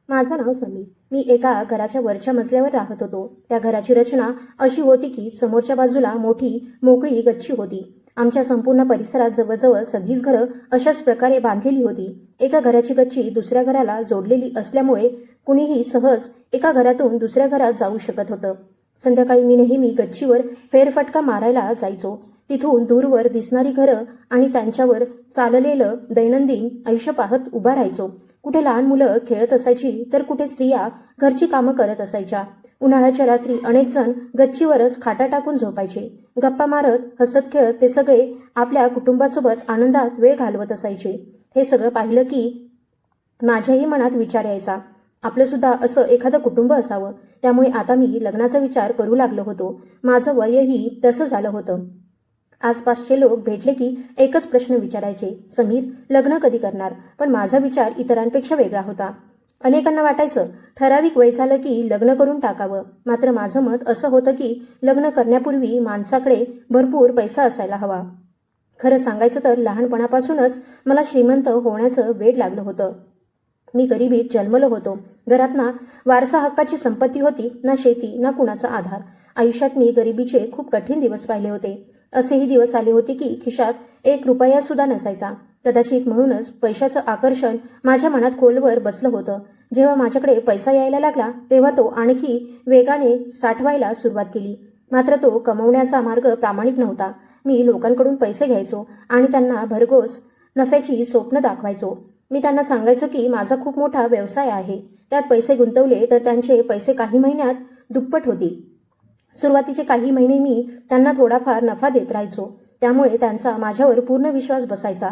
माझं नाव समीर. मी एका घराच्या वरच्या मजल्यावर राहत होतो. त्या घराची रचना अशी होती की समोरच्या बाजूला मोठी मोकळी गच्ची होती. आमच्या संपूर्ण परिसरात जवळजवळ सगळीच घरं अशाच प्रकारे बांधलेली होती. एका घराची गच्ची दुसऱ्या घराला जोडलेली असल्यामुळे कुणीही सहज एका घरातून दुसऱ्या घरात जाऊ शकत होतं. संध्याकाळी मी नेहमी गच्चीवर फेरफटका मारायला जायचो. तिथून दूरवर दिसणारी घरं आणि त्यांच्यावर चाललेलं दैनंदिन आयुष्य पाहत उभा राहायचो. कुठे लहान मुलं खेळत असायची तर कुठे स्त्रिया घरची कामं करत असायच्या. उन्हाळ्याच्या रात्री अनेक जण गच्चीवरच खाटा टाकून झोपायचे. गप्पा मारत हसत खेळत ते सगळे आपल्या कुटुंबासोबत आनंदात वेळ घालवत असायचे. हे सगळं पाहिलं की माझ्याही मनात विचार यायचा, आपलं सुद्धा असं एखादं कुटुंब असावं. त्यामुळे आता मी लग्नाचा विचार करू लागलो होतो. माझं वयही तसं झालं होतं. आसपासचे लोक भेटले की एकच प्रश्न विचारायचे, समीर लग्न कधी करणार? पण माझा विचार इतरांपेक्षा वेगळा होता. अनेकांना वाटायचं ठराविक वय झालं की लग्न करून टाकावं. मात्र माझं मत असं होतं की लग्न करण्यापूर्वी माणसाकडे भरपूर पैसा असायला हवा. खरं सांगायचं तर लहानपणापासूनच मला श्रीमंत होण्याचं वेड लागलं होतं. मी गरिबीत जन्मलो होतो. घरात ना वारसा हक्काची संपत्ती होती, ना शेती, ना कुणाचा आधार. आयुष्यात मी गरिबीचे खूप कठीण दिवस पाहिले होते. असेही दिवस आले होते की खिशात 1 रुपया सुद्धा नसायचा. कदाचित म्हणूनच पैशाचं आकर्षण माझ्या मनात खोलवर बसलं होतं. जेव्हा माझ्याकडे पैसा यायला लागला तेव्हा तो आणखी वेगाने साठवायला सुरुवात केली. मात्र तो कमवण्याचा मार्ग प्रामाणिक नव्हता. मी लोकांकडून पैसे घ्यायचो आणि त्यांना भरघोस नफ्याची स्वप्न दाखवायचो. मी त्यांना सांगायचो की माझा खूप मोठा व्यवसाय आहे, त्यात पैसे गुंतवले तर त्यांचे पैसे काही महिन्यात दुप्पट होतील. सुरुवातीचे काही महिने मी त्यांना थोडाफार नफा देत राहायचो. त्यामुळे त्यांचा माझ्यावर पूर्ण विश्वास बसायचा.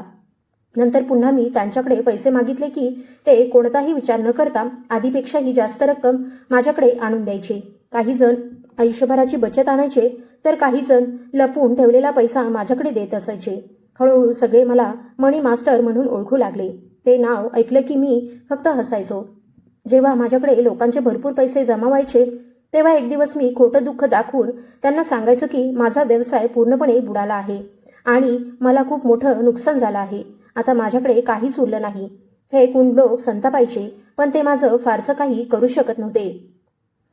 नंतर पुन्हा मी त्यांच्याकडे पैसे मागितले की ते कोणताही विचार न करता आधीपेक्षाही जास्त रक्कम माझ्याकडे आणून द्यायचे. काही जण आयुष्यभराची बचत आणायचे तर काही जण लपून ठेवलेला पैसा माझ्याकडे देत असायचे. हळूहळू सगळे मला मनी मास्टर म्हणून ओळखू लागले. ते नाव ऐकलं की मी फक्त हसायचो. जेव्हा माझ्याकडे लोकांचे भरपूर पैसे जमा व्हायचे तेव्हा एक दिवस मी खोटं दुःख दाखवून त्यांना सांगायचो की माझा व्यवसाय पूर्णपणे बुडाला आहे आणि मला खूप मोठं नुकसान झालं आहे. आता माझ्याकडे काहीच उरलं नाही. हे ऐकून लोक संतापायचे, पण ते माझं फारसं काही करू शकत नव्हते.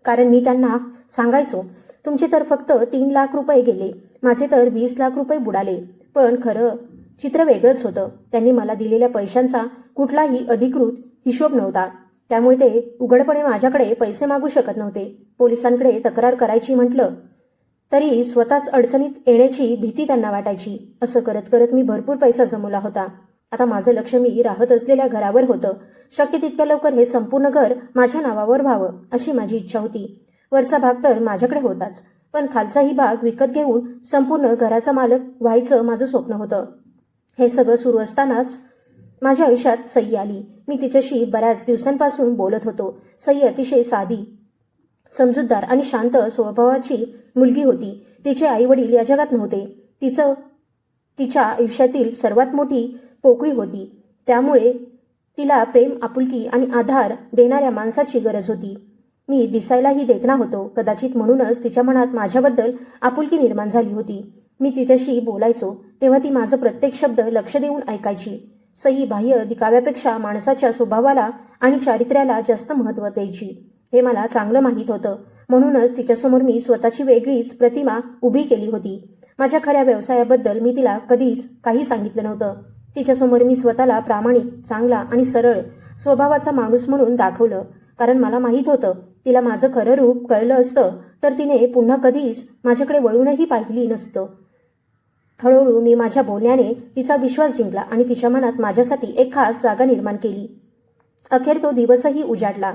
कारण मी त्यांना सांगायचो, तुमचे तर फक्त 3 लाख रुपये गेले, माझे तर 20 लाख रुपये बुडाले. पण खरं चित्र वेगळंच होतं. त्यांनी मला दिलेल्या पैशांचा कुठलाही अधिकृत हिशोब नव्हता. त्यामुळे ते उघडपणे माझ्याकडे पैसे मागू शकत नव्हते. पोलिसांकडे तक्रार करायची म्हटलं तरी स्वतःच अडचणीत येण्याची भीती त्यांना वाटायची. असं करत करत मी भरपूर पैसा जमवला होता. आता माझं लक्ष मी राहत असलेल्या घरावर होतं. शक्य तितक्या लवकर हे संपूर्ण घर माझ्या नावावर व्हावं अशी माझी इच्छा होती. वरचा भाग तर माझ्याकडे होताच, पण खालचाही भाग विकत घेऊन संपूर्ण घराचा मालक व्हायचं माझं स्वप्न होतं. हे सगळं सुरू असतानाच माझ्या आयुष्यात सई आली. मी तिच्याशी बऱ्याच दिवसांपासून बोलत होतो. सई अतिशय साधी, समजूतदार आणि शांत स्वभावाची मुलगी होती. तिचे आई वडील या जगात नव्हते. तिच्या आयुष्यातील सर्वात मोठी पोकळी होती. त्यामुळे तिला प्रेम, आपुलकी आणि आधार देणाऱ्या माणसाची गरज होती. मी दिसायलाही देखणा होतो. कदाचित म्हणूनच तिच्या मनात माझ्याबद्दल आपुलकी निर्माण झाली होती. मी तिच्याशी बोलायचो तेव्हा ती माझं प्रत्येक शब्द लक्ष देऊन ऐकायची. सई बाह्य दिखाव्यापेक्षा माणसाच्या स्वभावाला आणि चारित्र्याला जास्त महत्त्व द्यायची. हे मला चांगलं माहीत होतं. म्हणूनच तिच्यासमोर मी स्वतःची वेगळीच प्रतिमा उभी केली होती. माझ्या खऱ्या व्यवसायाबद्दल मी तिला कधीच काही सांगितलं नव्हतं. तिच्यासमोर मी स्वतःला प्रामाणिक, चांगला आणि सरळ स्वभावाचा माणूस म्हणून दाखवलं. कारण मला माहीत होतं तिला माझं खरं रूप कळलं असतं तर तिने पुन्हा कधीच माझ्याकडे वळूनही पाहिली नसतं. हळूहळू मी माझ्या बोलण्याने तिचा विश्वास जिंकला आणि तिच्या मनात माझ्यासाठी एक खास जागा निर्माण केली. अखेर तो दिवसही उजाडला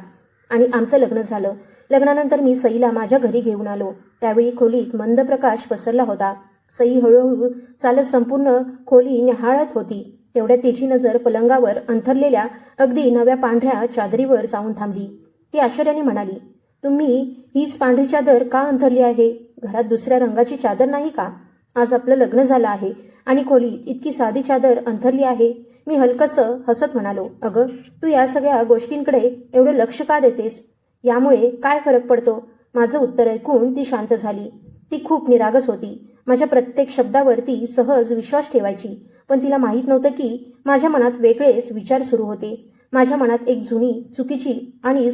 आणि आमचं लग्न झालं. लग्नानंतर मी सईला माझ्या घरी घेऊन आलो. त्यावेळी खोलीत मंद प्रकाश पसरला होता. सई हळूहळू चालत संपूर्ण खोली निहाळत होती. तेवढ्यात तिची नजर पलंगावर अंथरलेल्या अगदी नव्या पांढऱ्या चादरीवर जाऊन थांबली. ती आश्चर्याने म्हणाली, तुम्ही हीच पांढरी चादर का अंथरली आहे? घरात दुसऱ्या रंगाची चादर नाही का? आज आपलं लग्न झालं आहे आणि खोलीत इतकी साधी चादर अंथरली आहे. मी हलकसं हसत म्हणालो, अगं तू या सगळ्या गोष्टींकडे एवढं लक्ष का देतेस? यामुळे काय फरक पडतो? माझं उत्तर ऐकून ती शांत झाली. ती खूप निरागस होती. माझ्या प्रत्येक शब्दावर ती सहज विश्वास ठेवायची. पण तिला माहीत नव्हतं की माझ्या मनात वेगळेच विचार सुरू होते. माझ्या मनात एक जुनी, चुकीची आणि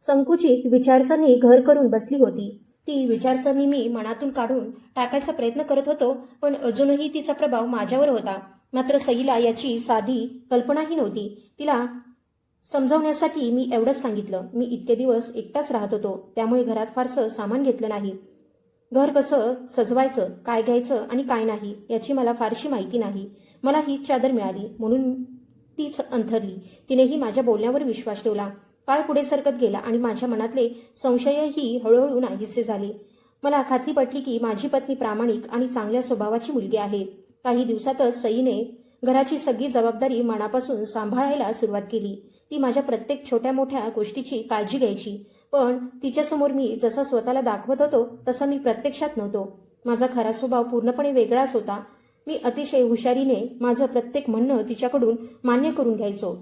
संकुचित विचारसरणी घर करून बसली होती. ती विचारसरणी मी मनातून काढून टाकायचा प्रयत्न करत होतो, पण अजूनही तिचा प्रभाव माझ्यावर होता. मात्र सईला याची साधी कल्पनाही नव्हती. तिला समजावण्यासाठी मी एवढंच सांगितलं, मी इतके दिवस एकटाच राहत होतो, त्यामुळे घरात फारसं सामान घेतलं नाही. घर कसं सजवायचं, काय घ्यायचं आणि काय नाही याची मला फारशी माहिती नाही. मला ही चादर मिळाली म्हणून तीच अंथरली. तिनेही माझ्या बोलण्यावर विश्वास ठेवला. काळ पुढे सरकत गेला आणि माझ्या मनातले संशयही हळूहळू नाहीसे झाले. मला खात्री पटली की माझी पत्नी प्रामाणिक आणि चांगल्या स्वभावाची मुलगी आहे. काही दिवसातच सईने घराची सगळी जबाबदारी मनापासून सांभाळायला सुरुवात केली. ती माझ्या प्रत्येक छोट्या मोठ्या गोष्टीची काळजी घ्यायची, पण तिच्यासमोर मी जसा स्वतःला दाखवत होतो तसा मी प्रत्यक्षात नव्हतो. माझा खरा स्वभाव पूर्णपणे वेगळाच होता. मी अतिशय हुशारीने माझं प्रत्येक म्हणणं तिच्याकडून मान्य करून घ्यायचो.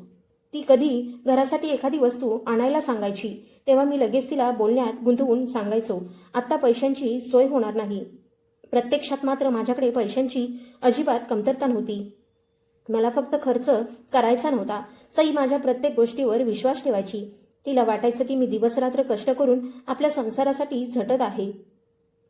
ती कधी घरासाठी एखादी वस्तू आणायला सांगायची तेव्हा मी लगेच तिला बोलण्यात गुंतवून सांगायचो, आत्ता पैशांची सोय होणार नाही. प्रत्यक्षात मात्र माझ्याकडे पैशांची अजिबात कमतरता नव्हती. मला फक्त खर्च करायचा नव्हता. सई माझ्या प्रत्येक गोष्टीवर विश्वास ठेवायची. तिला वाटायचं की मी दिवसरात्र कष्ट करून आपल्या संसारासाठी झटत आहे.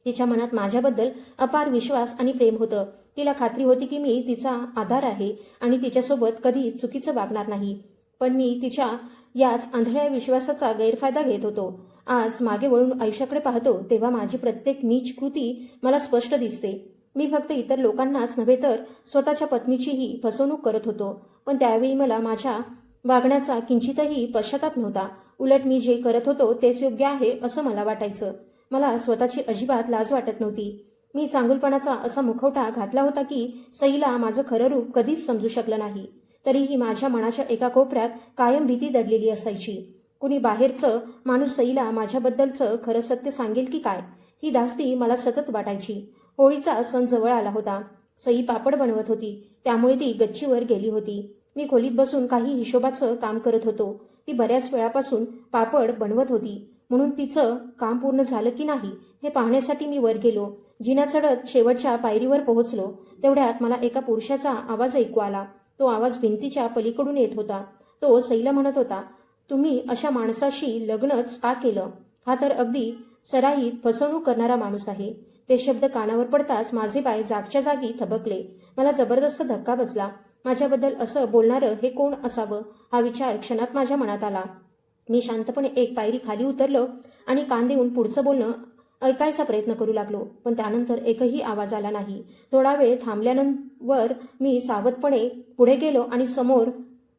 तिच्या मनात माझ्याबद्दल अपार विश्वास आणि प्रेम होतं. तिला खात्री होती की मी तिचा आधार आहे आणि तिच्यासोबत कधी चुकीचं वागणार नाही. पण मी तिच्या याच आंधळ्या विश्वासाचा गैरफायदा घेत होतो. आज मागे वळून आयुष्याकडे पाहतो तेव्हा माझी प्रत्येक नीच कृती मला स्पष्ट दिसते. मी फक्त इतर लोकांनाच नव्हे तर स्वतःच्या पत्नीचीही फसवणूक करत होतो. पण त्यावेळी मला माझ्या वागण्याचा किंचितही पश्चाताप नव्हता. उलट मी जे करत होतो तेच योग्य आहे असं मला वाटायचं. मला स्वतःची अजिबात लाज वाटत नव्हती. मी चांगुलपणाचा असा मुखवटा घातला होता की सईला माझं खरं रूप कधीच समजू शकलं नाही. तरीही माझ्या मनाच्या एका कोपऱ्यात कायम भीती दडलेली असायची. कुणी बाहेरचं माणूस सईला माझ्याबद्दलचं खरं सत्य सांगेल की काय, ही धास्ती मला सतत वाटायची. होळीचा सण जवळ आला होता. सई पापड बनवत होती, त्यामुळे ती गच्चीवर गेली होती. मी खोलीत बसून काही हिशोबाचं काम करत होतो. ती बऱ्याच वेळापासून पापड बनवत होती, म्हणून तिचं काम पूर्ण झालं की नाही हे पाहण्यासाठी मी वर गेलो. जिना चढत शेवटच्या पायरीवर पोहोचलो तेवढ्यात मला एका पुरुषाचा आवाज ऐकू आला. तो आवाज भिंतीच्या पलीकडून येत होता. तो सईला म्हणत होता, तुम्ही अशा माणसाशी लग्नच का केलं? हा तर अगदी सराईत फसवणूक करणारा माणूस आहे. ते शब्द कानावर पडताच माझे पाय जागच्या जागी थबकले. मला जबरदस्त धक्का बसला. माझ्याबद्दल असं बोलणारं हे कोण असावं हा विचार क्षणात माझ्या मनात आला. मी शांतपणे एक पायरी खाली उतरलो आणि कान देऊन पुढचं बोलणं ऐकायचा प्रयत्न करू लागलो, पण त्यानंतर एकही आवाज आला नाही. थोडा वेळ थांबल्यानंतर मी सावधपणे पुढे गेलो आणि समोर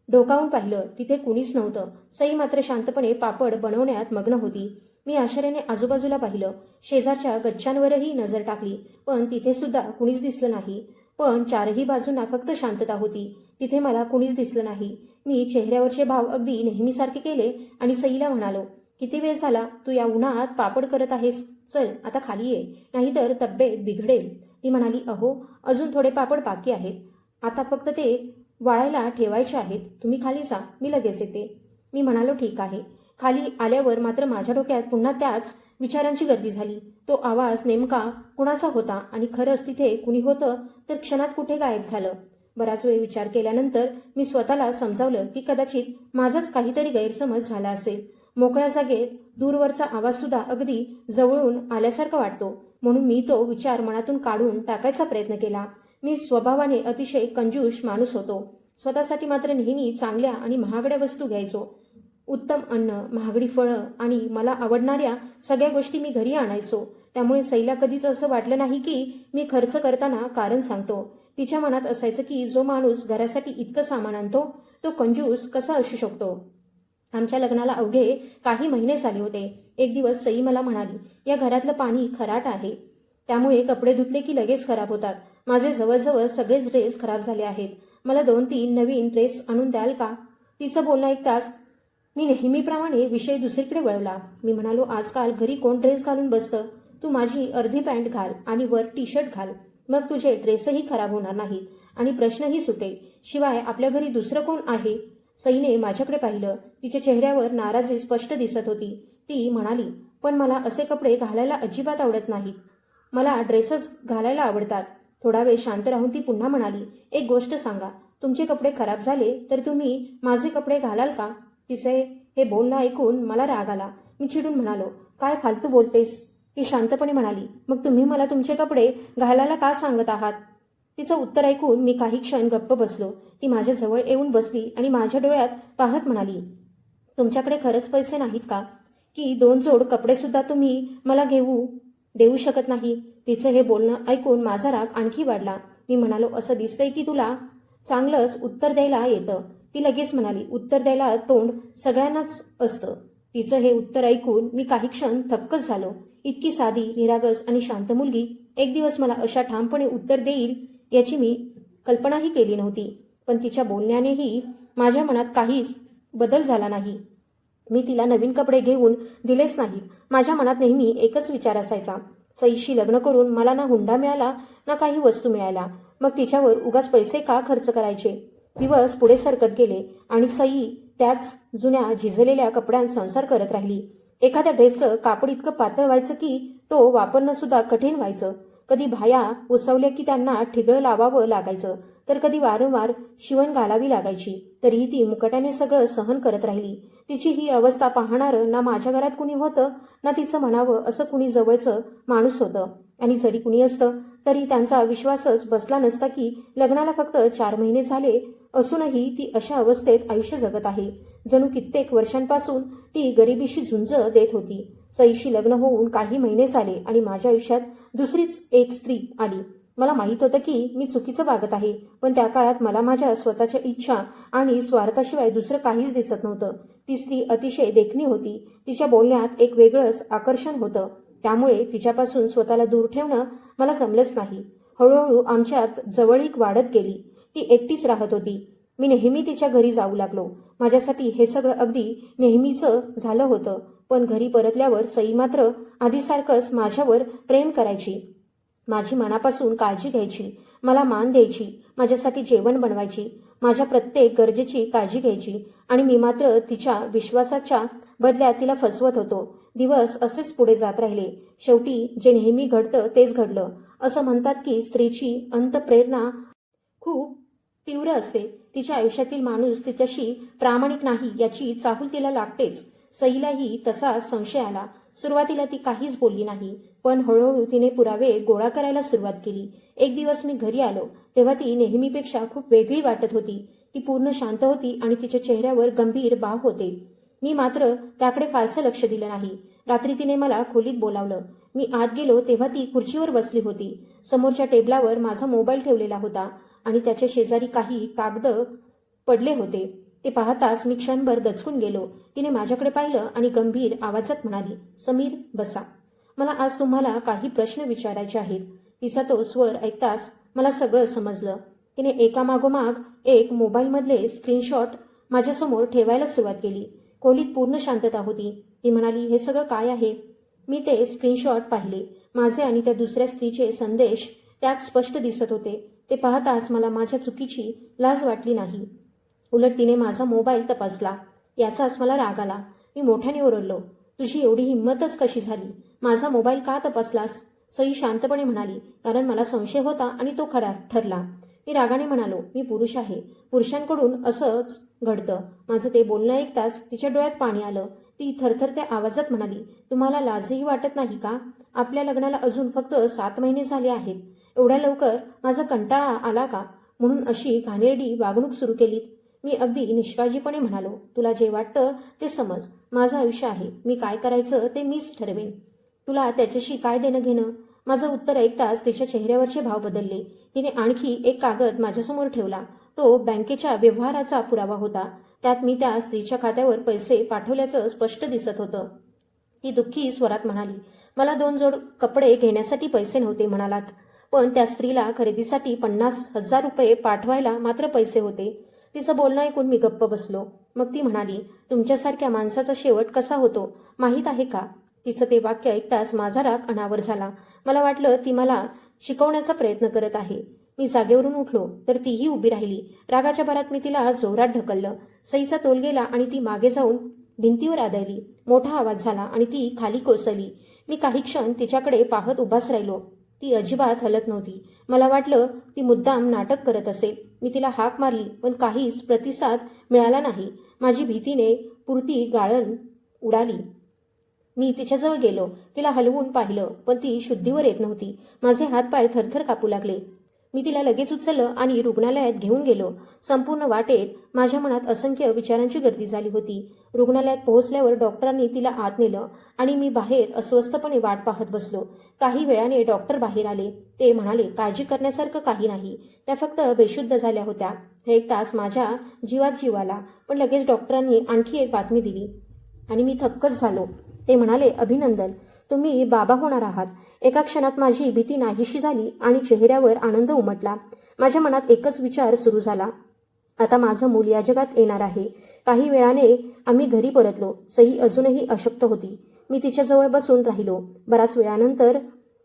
डोकावून पाहिलं. तिथे कुणीच नव्हतं. सई मात्र शांतपणे पापड बनवण्यात मग्न होती. मी आश्चर्याने आजूबाजूला पाहिलं. शेजारच्या गच्च्यांवरही नजर टाकली, पण तिथे सुद्धा कुणीच दिसलं नाही. पण चारही बाजूंना फक्त शांतता होती. तिथे मला कुणीच दिसलं नाही. मी चेहऱ्यावरचे भाव अगदी नेहमीसारखे केले आणि सईला म्हणालो, किती वेळ झाला तू या उन्हात पापड करत आहेस? चल आता खाली ये, नाहीतर तब्येत बिघडेल. ती म्हणाली, अहो अजून थोडे पापड बाकी आहेत. आता फक्त ते वाळायला ठेवायचे आहेत. तुम्ही खाली जा, मी लगेच येते. मी म्हणालो, ठीक आहे. खाली आल्यावर मात्र माझ्या डोक्यात पुन्हा त्याच विचारांची गर्दी झाली. तो आवाज नेमका कुणाचा होता आणि खरंच तिथे कुणी होतं तर क्षणात कुठे गायब झालं. बराच वेळ विचार केल्यानंतर मी स्वतःला समजावलं की कदाचित माझाच काहीतरी गैरसमज झाला असेल. मोकळ्या जागेत दूरवरचा आवाज सुद्धा अगदी जवळून आल्यासारखा वाटतो, म्हणून मी तो विचार मनातून काढून टाकायचा प्रयत्न केला. मी स्वभावाने अतिशय कंजूष माणूस होतो. स्वतःसाठी मात्र नेहमी चांगल्या आणि महागड्या वस्तू घ्यायचो. उत्तम अन्न, महागडी फळं आणि मला आवडणाऱ्या सगळ्या गोष्टी मी घरी आणायचो. त्यामुळे सईला कधीच असं वाटलं नाही की मी खर्च करताना कारण सांगतो. तिच्या मनात असायचं की जो माणूस घरासाठी इतकं सामान आणतो तो कंजूस कसा असू शकतो. आमच्या लग्नाला अवघे काही महिने झाले होते. एक दिवस सई मला म्हणाली, या घरातलं पाणी खराट आहे, त्यामुळे कपडे धुतले की लगेच खराब होतात. माझे जवळजवळ सगळेच ड्रेस खराब झाले आहेत. मला 2-3 नवीन ड्रेस आणून द्याल का? तिचं बोलणं ऐकताच मी नेहमीप्रमाणे विषय दुसरीकडे वळवला. मी म्हणालो, आजकाल घरी कोण ड्रेस घालून बसतं? तू माझी अर्धी पॅन्ट घाल आणि वर टी-शर्ट घाल, मग तुझे ड्रेसही खराब होणार नाहीत आणि प्रश्नही सुटेल. शिवाय आपल्या घरी दुसरं कोण आहे? सईने माझ्याकडे पाहिलं. तिच्या चेहऱ्यावर नाराजी स्पष्ट दिसत होती. ती म्हणाली, पण मला असे कपडे घालायला अजिबात आवडत नाहीत. मला ड्रेसच घालायला आवडतात. थोडा वेळ शांत राहून ती पुन्हा म्हणाली, एक गोष्ट सांगा, तुमचे कपडे खराब झाले तर तुम्ही माझे कपडे घालाल का? तिचे हे बोलणं ऐकून मला राग आला. मी चिडून म्हणालो, काय फालतू बोलतेस? ती शांतपणे म्हणाली, मग तुम्ही मला तुमचे कपडे घालायला का सांगत आहात? तिचं उत्तर ऐकून मी काही क्षण गप्प बसलो. ती माझ्या जवळ येऊन बसली आणि माझ्या डोळ्यात पाहत म्हणाली, तुमच्याकडे खरंच पैसे नाहीत का, की 2 जोड कपडे सुद्धा तुम्ही मला देऊ शकत नाही? तिचं हे बोलणं ऐकून माझा राग आणखी वाढला. मी म्हणालो, असं दिसतंय की तुला चांगलंच उत्तर द्यायला येतं. ती लगेच म्हणाली, उत्तर द्यायला तोंड सगळ्यांनाच असतं. तिचं हे उत्तर ऐकून मी काही क्षण थक्कच झालो. इतकी साधी, निरागस आणि शांत मुलगी एक दिवस मला अशा ठामपणे उत्तर देईल याची मी कल्पनाही केली नव्हती. पण तिच्या बोलण्यानेही माझ्या मनात काहीच बदल झाला नाही. मी तिला नवीन कपडे घेऊन दिलेच नाही. माझ्या मनात नेहमी एकच विचार असायचा, सईशी लग्न करून मला ना हुंडा मिळाला ना काही वस्तू मिळाल्या, मग तिच्यावर उगाच पैसे का खर्च करायचे? दिवस पुढे सरकत गेले आणि सई त्याच जुन्या झिजलेल्या कपड्यांत संसार करत राहिली. एखाद्या ड्रेसचं कापड इतकं पातळ व्हायचं की तो वापरणं सुद्धा कठीण व्हायचं. कधी भाया उसवल्या की त्यांना ठिगळं लावावं लागायचं, तर कधी वारंवार शिवण घालावी लागायची. तरीही ती मुकाट्याने सगळं सहन करत राहिली. तिची ही अवस्था पाहणारं ना माझ्या घरात कुणी होतं ना तिचं म्हणावं असं कुणी जवळचं माणूस होतं. आणि जरी कुणी असतं तरी त्यांचा विश्वासच बसला नसता की लग्नाला फक्त 4 महिने झाले असूनही ती अशा अवस्थेत आयुष्य जगत आहे. जणू कित्येक वर्षांपासून ती गरिबीशी झुंज देत होती. सईशी लग्न होऊन काही महिने झाले आणि माझ्या आयुष्यात दुसरीच एक स्त्री आली. मला माहीत होतं की मी चुकीचं वागत आहे, पण त्या काळात मला माझ्या स्वतःच्या इच्छा आणि स्वार्थाशिवाय दुसरं काहीच दिसत नव्हतं. ती स्त्री अतिशय देखणी होती. तिच्या बोलण्यात एक वेगळंच आकर्षण होतं. त्यामुळे तिच्यापासून स्वतःला दूर ठेवणं मला जमलंच नाही. हळूहळू आमच्यात जवळीक वाढत गेली. ती एकटीच राहत होती. मी नेहमी तिच्या घरी जाऊ लागलो. माझ्यासाठी हे सगळं अगदी नेहमीचं झालं होतं. पण घरी परतल्यावर सई मात्र आधीसारखंच माझ्यावर प्रेम करायची. माझी मनापासून काळजी घ्यायची, मला मान द्यायची, माझ्यासाठी जेवण बनवायची, माझ्या प्रत्येक गरजेची काळजी घ्यायची. आणि मी मात्र तिच्या विश्वासाच्या बदल्यात तिला फसवत होतो. दिवस असेच पुढे जात राहिले. शेवटी जे नेहमी घडतं तेच घडलं. असं म्हणतात की स्त्रीची अंतःप्रेरणा खूप तीव्र असते. तिच्या आयुष्यातील माणूस तिच्याशी प्रामाणिक नाही याची चाहूल तिला लागतेच. सईलाही तसा संशय आला. सुरुवातीला ती काहीच बोलली नाही, पण हळूहळू तिने पुरावे गोळा करायला सुरुवात केली. एक दिवस मी घरी आलो तेव्हा ती नेहमीपेक्षा खूप वेगळी वाटत होती. ती पूर्ण शांत होती आणि तिच्या चेहऱ्यावर गंभीर भाव होते. मी मात्र त्याकडे फारसं लक्ष दिलं नाही. रात्री तिने मला खोलीत बोलावलं. मी आत गेलो तेव्हा ती खुर्चीवर बसली होती. समोरच्या टेबलावर माझा मोबाईल ठेवलेला होता आणि त्याच्या शेजारी काही कागद पडले होते. ते पाहताच मी क्षणभर दचकून गेलो. तिने माझ्याकडे पाहिलं आणि गंभीर आवाजात म्हणाली, समीर बसा, मला आज तुम्हाला काही प्रश्न विचारायचे आहेत. तिचा तो स्वर ऐकताच मला सगळं समजलं. तिने एकामागोमाग एक मोबाईलमधले स्क्रीनशॉट माझ्यासमोर ठेवायला सुरुवात केली. खोलीत पूर्ण शांतता होती. ती म्हणाली, हे सगळं काय आहे? मी ते स्क्रीनशॉट पाहिले. माझे आणि त्या दुसऱ्या स्त्रीचे संदेश त्यात स्पष्ट दिसत होते. ते पाहताच मला माझ्या चुकीची लाज वाटली नाही. उलट तिने माझा मोबाईल तपासला. याचाच मला राग आला. मी मोठ्याने ओरडलो, तुझी एवढी हिंमतच कशी झाली? माझा मोबाईल का तपासलास? सई शांतपणे म्हणाली, कारण मला संशय होता आणि तो खरा ठरला. मी रागाने म्हणालो, मी पुरुष आहे. पुरुषांकडून असंच घडतं. माझं ते बोलणं ऐकताच तिच्या डोळ्यात पाणी आलं. ती थरथरत्या आवाजात म्हणाली, तुम्हाला लाजही वाटत नाही का? आपल्या लग्नाला अजून फक्त 7 महिने झाले आहेत. एवढ्या लवकर माझा कंटाळा आला का म्हणून अशी घाणेरडी वागणूक सुरू केलीत? मी अगदी निष्काळजीपणे म्हणालो, तुला जे वाटतं ते समज. माझं आयुष्य आहे. मी काय करायचं ते मीच ठरवेन. तुला त्याच्याशी काय देणं घेणं? माझं उत्तर ऐकताच तिच्या चेहऱ्यावरचे भाव बदलले. तिने आणखी एक कागद माझ्यासमोर ठेवला. तो बँकेच्या व्यवहाराचा पुरावा होता. त्यात मी त्या स्त्रीच्या खात्यावर पैसे पाठवल्याचं स्पष्ट दिसत होतं. ती दुःखी स्वरात म्हणाली, मला 2 जोड कपडे घेण्यासाठी पैसे नव्हते म्हणालात, पण त्या स्त्रीला खरेदीसाठी 50,000 रुपये पाठवायला मात्र पैसे होते. तिचं बोलणं ऐकून मी गप्प बसलो. मग ती म्हणाली, तुमच्यासारख्या माणसाचा शेवट कसा होतो माहीत आहे का? तिचं ते वाक्य ऐकताच माझा राग अनावर झाला. मला वाटलं ती मला शिकवण्याचा प्रयत्न करत आहे. मी जागेवरून उठलो तर तीही उभी राहिली. रागाच्या भरात मी तिला जोरात ढकललं. सईचा तोल गेला आणि ती मागे जाऊन भिंतीवर आदळली. मोठा आवाज झाला आणि ती खाली कोसळली. मी काही क्षण तिच्याकडे पाहत उभाच राहिलो. ती अजिबात हलत नव्हती. मला वाटलं ती मुद्दाम नाटक करत असेल. मी तिला हाक मारली पण काहीच प्रतिसाद मिळाला नाही. माझी भीतीने पुरती गाळण उडाली. मी तिच्याजवळ गेलो. तिला हलवून पाहिलं पण ती शुद्धीवर येत नव्हती. माझे हातपाय थरथर कापू लागले. मी तिला लगेच उचललं आणि रुग्णालयात घेऊन गेलो. संपूर्ण वाटेत माझ्या मनात असंख्य विचारांची गर्दी झाली होती. रुग्णालयात पोहोचल्यावर डॉक्टरांनी तिला आत नेलं आणि मी बाहेर अस्वस्थपणे वाट पाहत बसलो. काही वेळाने डॉक्टर बाहेर आले. ते म्हणाले, काळजी करण्यासारखं काही नाही. त्या फक्त बेशुद्ध झाल्या होत्या. 1 तास माझ्या जीवात जीव आला. पण लगेच डॉक्टरांनी आणखी एक बातमी दिली आणि मी थक्कच झालो. ते म्हणाले, अभिनंदन, तुम्ही बाबा होणार आहात. एका क्षणात माझी भीती नाहीशी झाली आणि चेहऱ्यावर आनंद उमटला. माझ्या मनात एकच विचार सुरू झाला, आता माझं मूल या जगात येणार आहे. काही वेळाने आम्ही घरी परतलो. सई अजूनही अशक्त होती. मी तिच्याजवळ बसून राहिलो. बराच वेळानंतर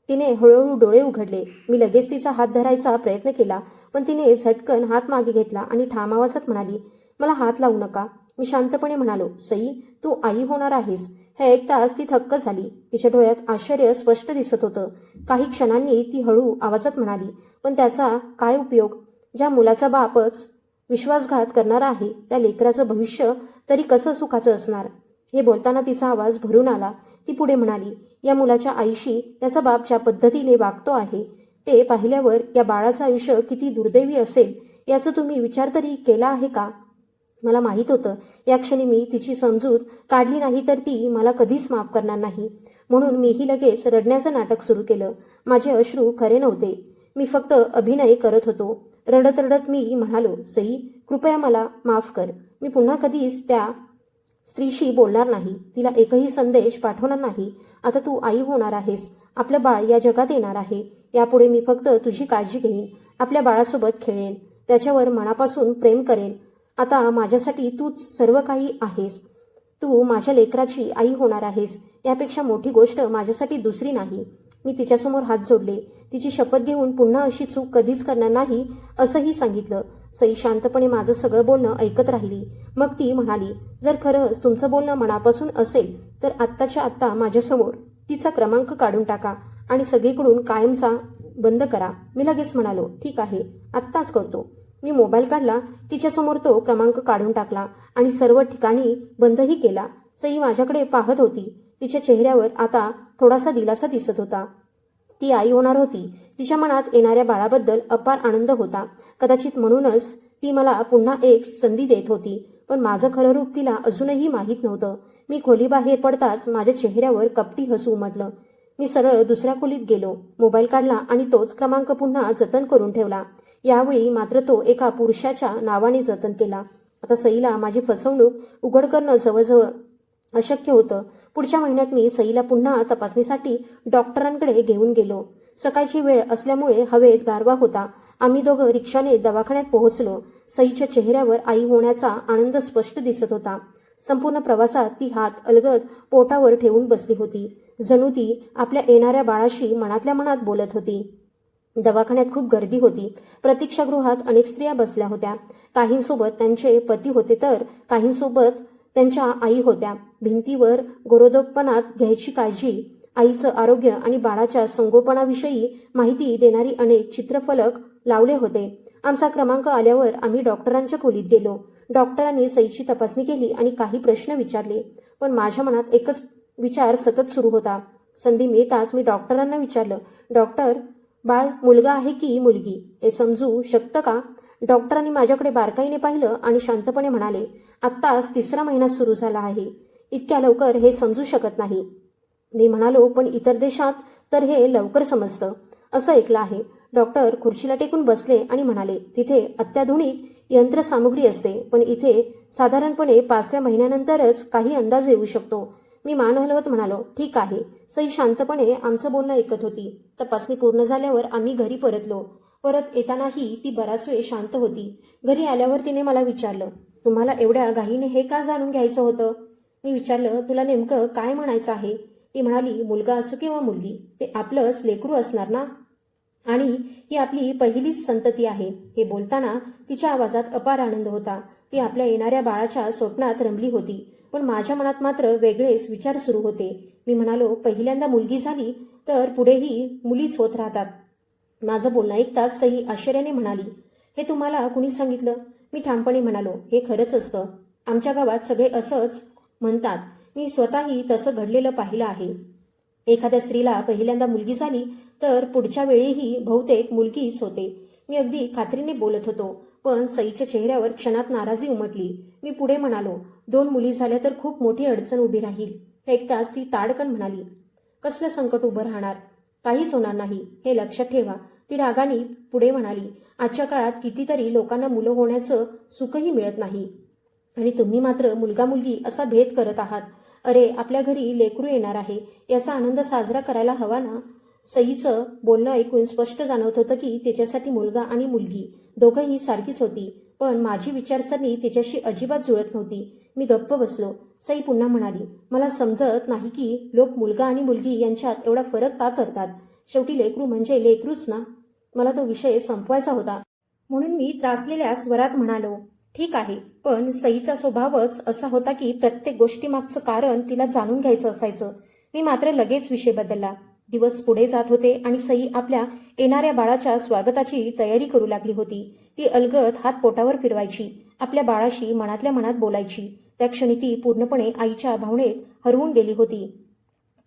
तिने हळूहळू डोळे उघडले. मी लगेच तिचा हात धरायचा प्रयत्न केला पण तिने झटकन हात मागे घेतला आणि ठाम आवाजात म्हणाली, मला हात लावू नका. मी शांतपणे म्हणालो, सई, तू आई होणार आहेस. हे ऐकताच ती थक्क झाली. तिच्या डोळ्यात आश्चर्य स्पष्ट दिसत होतं. काही क्षणांनी ती हळू आवाजात म्हणाली, पण त्याचा काय उपयोग? ज्या मुलाचा बापच विश्वासघात करणारा आहे त्या लेकराचं भविष्य तरी कसं सुखाचं असणार? हे बोलताना तिचा आवाज भरून आला. ती पुढे म्हणाली, या मुलाच्या आईशी त्याचा बाप ज्या पद्धतीने वागतो आहे ते पाहिल्यावर या बाळाचं आयुष्य किती दुर्दैवी असेल याचा तुम्ही विचार तरी केला आहे का? मला माहीत होतं या क्षणी मी तिची समजूत काढली नाही तर ती मला कधीच माफ करणार नाही. म्हणून मीही लगेच रडण्याचं नाटक सुरू केलं. माझे अश्रू खरे नव्हते. मी फक्त अभिनय करत होतो. रडत रडत मी म्हणालो, सई, कृपया मला माफ कर. मी पुन्हा कधीच त्या स्त्रीशी बोलणार नाही. तिला एकही संदेश पाठवणार नाही. आता तू आई होणार आहेस. आपलं बाळ या जगात येणार आहे. यापुढे मी फक्त तुझी काळजी घेईन. आपल्या बाळासोबत खेळेन. त्याच्यावर मनापासून प्रेम करेन. आता माझ्यासाठी तूच सर्व काही आहेस. तू माझ्या लेकराची आई होणार आहेस. यापेक्षा मोठी गोष्ट माझ्यासाठी दुसरी नाही. मी तिच्यासमोर हात जोडले. तिची शपथ घेऊन पुन्हा अशी चूक कधीच करणार नाही असंही सांगितलं. सई शांतपणे माझं सगळं बोलणं ऐकत राहिली. मग ती म्हणाली, जर खरंच तुमचं बोलणं मनापासून असेल तर आत्ताच्या आत्ता माझ्यासमोर तिचा क्रमांक काढून टाका आणि सगळीकडून कायमचा बंद करा. मी लगेच म्हणालो, ठीक आहे, आत्ताच करतो. मी मोबाईल काढला. तिच्यासमोर तो क्रमांक काढून टाकला आणि सर्व ठिकाणी बंदही केला. सई माझ्याकडे पाहत होती. तिच्या चेहऱ्यावर आता थोडासा दिलासा दिसत होता. ती आई होणार होती. तिच्या मनात येणाऱ्या बाळाबद्दल अपार आनंद होता. कदाचित म्हणूनच ती मला पुन्हा एक संधी देत होती. पण माझं खरं रूप तिला अजूनही माहीत नव्हतं. मी खोलीबाहेर पडताच माझ्या चेहऱ्यावर कपटी हसू उमटलं. मी सरळ दुसऱ्या खोलीत गेलो. मोबाईल काढला आणि तोच क्रमांक पुन्हा जतन करून ठेवला. यावेळी मात्र तो एका पुरुषाच्या नावाने जतन केला. आता सईला माझी फसवणूक उघड करणं जवळजवळ अशक्य होतं. पुढच्या महिन्यात मी सईला पुन्हा तपासणीसाठी डॉक्टरांकडे घेऊन गेलो. सकाळची वेळ असल्यामुळे हवेत गारवा होता. आम्ही दोघं रिक्षाने दवाखान्यात पोहोचलो. सईच्या चेहऱ्यावर आई होण्याचा आनंद स्पष्ट दिसत होता. संपूर्ण प्रवासात ती हात अलगद पोटावर ठेवून बसली होती. जणू ती आपल्या येणाऱ्या बाळाशी मनातल्या मनात बोलत होती. दवाखान्यात खूप गर्दी होती. प्रतीक्षागृहात अनेक स्त्रिया बसल्या होत्या. काहींसोबत त्यांचे पती होते तर काहींसोबत त्यांच्या आई होत्या. भिंतीवर गरोदरपणात घ्यायची काळजी, आईचं आरोग्य आणि बाळाच्या संगोपनाविषयी माहिती देणारी अनेक चित्रफलक लावले होते. आमचा क्रमांक आल्यावर आम्ही डॉक्टरांच्या खोलीत गेलो. डॉक्टरांनी सईची तपासणी केली आणि काही प्रश्न विचारले. पण माझ्या मनात एकच विचार सतत सुरू होता. संधी मिळताच मी डॉक्टरांना विचारलं, डॉक्टर, बाळ मुलगा आहे की मुलगी हे समजू शकतं का? डॉक्टरांनी माझ्याकडे बारकाईने पाहिलं आणि शांतपणे म्हणाले, आत्ताच 3रा महिना सुरू झाला आहे. इतक्या लवकर हे समजू शकत नाही. मी म्हणालो, पण इतर देशात तर हे लवकर समजतं असं ऐकलं आहे. डॉक्टर खुर्चीला टेकून बसले आणि म्हणाले, तिथे अत्याधुनिक यंत्रसामुग्री असते पण इथे साधारणपणे 5व्या महिन्यानंतरच काही अंदाज येऊ शकतो. मी मान हलवत म्हणालो, ठीक आहे. सई शांतपणे आमचं बोलणं ऐकत होती. तपासणी पूर्ण झाल्यावर आम्ही घरी परतलो. परत येतानाही ती बराच वेळ शांत होती. घरी आल्यावर तिने मला विचारलं, तुम्हाला एवढ्या घाईने हे का जाणून घ्यायचं होतं? मी विचारलं, तुला नेमकं काय म्हणायचं आहे? ती म्हणाली, मुलगा असो किंवा मुलगी, ते आपलंच लेकरू असणार ना, आणि ही आपली पहिलीच संतती आहे. हे बोलताना तिच्या आवाजात अपार आनंद होता. ती आपल्या येणाऱ्या बाळाच्या स्वप्नात रमली होती. पण माझ्या मनात मात्र वेगळेच विचार सुरू होते. मी म्हणालो, पहिल्यांदा मुलगी झाली तर पुढेही मुलीच होत राहतात. माझं बोलणं ऐकताच सई आश्चर्याने म्हणाली, हे तुम्हाला कुणी सांगितलं? मी ठामपणे म्हणालो, हे खरंच असतं. आमच्या गावात सगळे असंच म्हणतात. मी स्वतःही तसं घडलेलं पाहिलं आहे. एखाद्या स्त्रीला पहिल्यांदा मुलगी झाली तर पुढच्या वेळीही बहुतेक मुलगीच होते. मी अगदी खात्रीने बोलत होतो, पण सईच्या चेहऱ्यावर क्षणात नाराजी उमटली. मी पुढे म्हणालो, 2 मुली झाल्या तर खूप मोठी अडचण उभी राहील. ऐकताच ती ताडकन म्हणाली, कसलं संकट उभं राहणार? काहीच होणार नाही, हे लक्षात ठेवा. ती रागाने पुढे म्हणाली, आजच्या काळात कितीतरी लोकांना मुलं होण्याचं सुखही मिळत नाही आणि तुम्ही मात्र मुलगा मुलगी असा भेद करत आहात. अरे, आपल्या घरी लेकरू येणार आहे, याचा आनंद साजरा करायला हवा ना? सईचं बोलणं ऐकून स्पष्ट जाणवत होतं की तिच्यासाठी मुलगा आणि मुलगी दोघंही सारखीच होती, पण माझी विचारसरणी तिच्याशी अजिबात जुळत नव्हती. मी गप्प बसलो. सई पुन्हा म्हणाली, मला समजत नाही की लोक मुलगा आणि मुलगी यांच्यात एवढा फरक का करतात. शेवटी लेकरू म्हणजे लेकरूच ना. मला तो विषय संपवायचा होता, म्हणून मी त्रासलेल्या स्वरात म्हणालो, ठीक आहे. पण सईचा स्वभावच असा होता की प्रत्येक गोष्टीमागचं कारण तिला जाणून घ्यायचं असायचं. मी मात्र लगेच विषय बदलला. दिवस पुढे जात होते आणि सई आपल्या येणाऱ्या बाळाच्या स्वागताची तयारी करू लागली होती. ती अलगद हात पोटावर फिरवायची, आपल्या बाळाशी मनातल्या मनात बोलायची. त्या क्षणी ती पूर्णपणे आईच्या भावनेत हरवून गेली होती.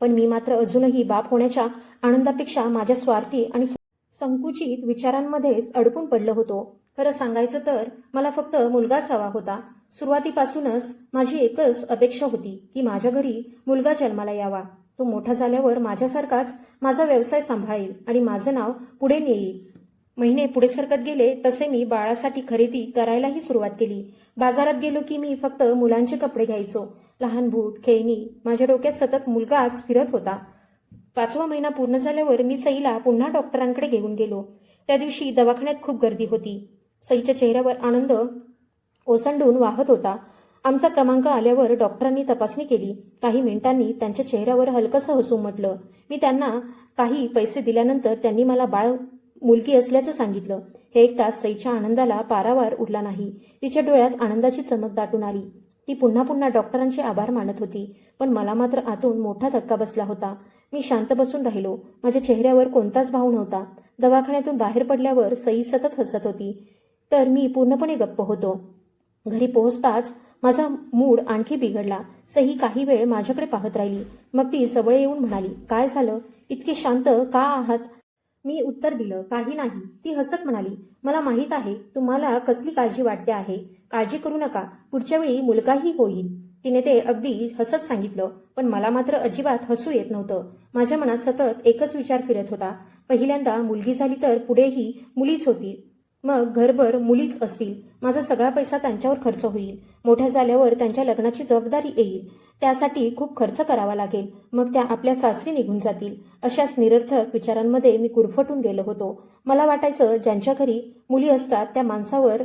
पण मी मात्र अजूनही बाप होण्याच्या आनंदापेक्षा माझ्या स्वार्थी आणि संकुचित विचारांमध्येच अडकून पडलो होतो. खरं सांगायचं तर मला फक्त मुलगाच हवा होता. सुरुवातीपासूनच माझी एकच अपेक्षा होती की माझ्या घरी मुलगा जन्माला यावा. तो मोठा झाल्यावर माझ्यासारखाच माझा व्यवसाय सांभाळेल आणि माझं नाव पुढे नेईल. महिने पुढे सरकत गेले तसे मी बाळासाठी खरेदी करायलाही सुरुवात केली. बाजारात गेलो की मी फक्त मुलांचे कपडे घ्यायचो. लहान बूट, खेळणी. माझ्या डोक्यात सतत मुलगाच फिरत होता. 5वा महिना पूर्ण झाल्यावर मी सईला पुन्हा डॉक्टरांकडे घेऊन गेलो. त्या दिवशी दवाखान्यात खूप गर्दी होती. सईच्या चेहऱ्यावर आनंद ओसंडून वाहत होता. आमचा क्रमांक आल्यावर डॉक्टरांनी तपासणी केली. काही मिनिटांनी त्यांच्या चेहऱ्यावर हलकंसं हसू उमटलं. मी त्यांना काही पैसे दिल्यानंतर त्यांनी मला बाळ मुलगी असल्याचं सांगितलं. हे ऐकताच सईच्या आनंदाला पारावार उरला नाही. तिच्या डोळ्यात आनंदाची चमक दाटून आली. ती पुन्हा पुन्हा डॉक्टरांचे आभार मानत होती. पण मला मात्र आतून मोठा धक्का बसला होता. मी शांत बसून राहिलो. माझ्या चेहऱ्यावर कोणताच भाव नव्हता. दवाखान्यातून बाहेर पडल्यावर सई सतत हसत होती, तर मी पूर्णपणे गप्प होतो. घरी पोहोचताच माझा मूड आणखी बिघडला. सई काही वेळ माझ्याकडे पाहत राहिली. मग ती जवळ येऊन म्हणाली, काय झालं? इतके शांत का आहात? मी उत्तर दिलं, काही नाही. ती हसत म्हणाली, मला माहीत आहे तुम्हाला कसली काळजी वाटते आहे. काळजी करू नका, पुढच्या वेळी मुलगाही होईल. तिने ते अगदी हसत सांगितलं, पण मला मात्र अजिबात हसू येत नव्हतं. माझ्या मनात सतत एकच विचार फिरत होता. पहिल्यांदा मुलगी झाली तर पुढेही मुलीच होतील, मग घरभर मुलीच असतील. माझा सगळा पैसा त्यांच्यावर खर्च होईल. मोठ्या झाल्यावर त्यांच्या लग्नाची जबाबदारी येईल. त्यासाठी खूप खर्च करावा लागेल. मग त्या आपल्या सासरी निघून जातील. अशाच निरर्थक विचारांमध्ये मी गुरफटून गेलो होतो. मला वाटायचं ज्यांच्या घरी मुली असतात त्या माणसावर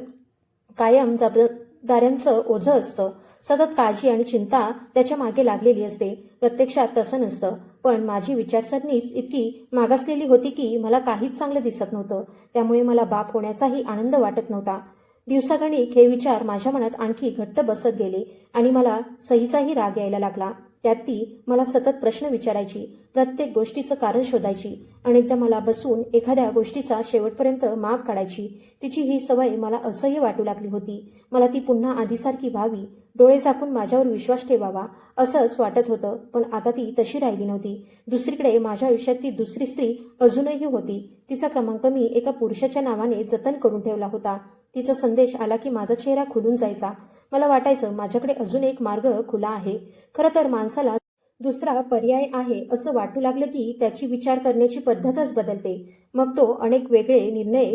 कायम जबाबदाऱ्यांचं ओझं असतं. सतत काळजी आणि चिंता त्याच्या मागे लागलेली असते. प्रत्यक्षात तसं नसतं. पण माझी विचारसरणीच इतकी मागासलेली होती की मला काहीच चांगलं दिसत नव्हतं. त्यामुळे मला बाप होण्याचाही आनंद वाटत नव्हता. दिवसागणिक हे विचार माझ्या मनात आणखी घट्ट बसत गेले आणि मला सईचाही राग यायला लागला. त्यात ती मला सतत प्रश्न विचारायची, प्रत्येक गोष्टीचं कारण शोधायची. अनेकदा मला बसून एखाद्या गोष्टीचा शेवटपर्यंत माग काढायची. तिची ही सवय मला असह्य वाटू लागली होती. मला ती पुन्हा आधीसारखी व्हावी, डोळे झाकून माझ्यावर विश्वास ठेवावा असंच वाटत होतं. पण आता ती तशी राहिली नव्हती. दुसरीकडे माझ्या आयुष्यात ती दुसरी स्त्री अजूनही होती. तिचा क्रमांक मी एका पुरुषाच्या नावाने जतन करून ठेवला होता. तिचा संदेश आला की माझा चेहरा खुलून जायचा. मला वाटायचं माझ्याकडे अजून एक मार्ग खुला आहे. खरं तर माणसाला दुसरा पर्याय आहे असं वाटू लागलं की त्याची विचार करण्याची पद्धतच बदलते. मग तो अनेक वेगळे निर्णय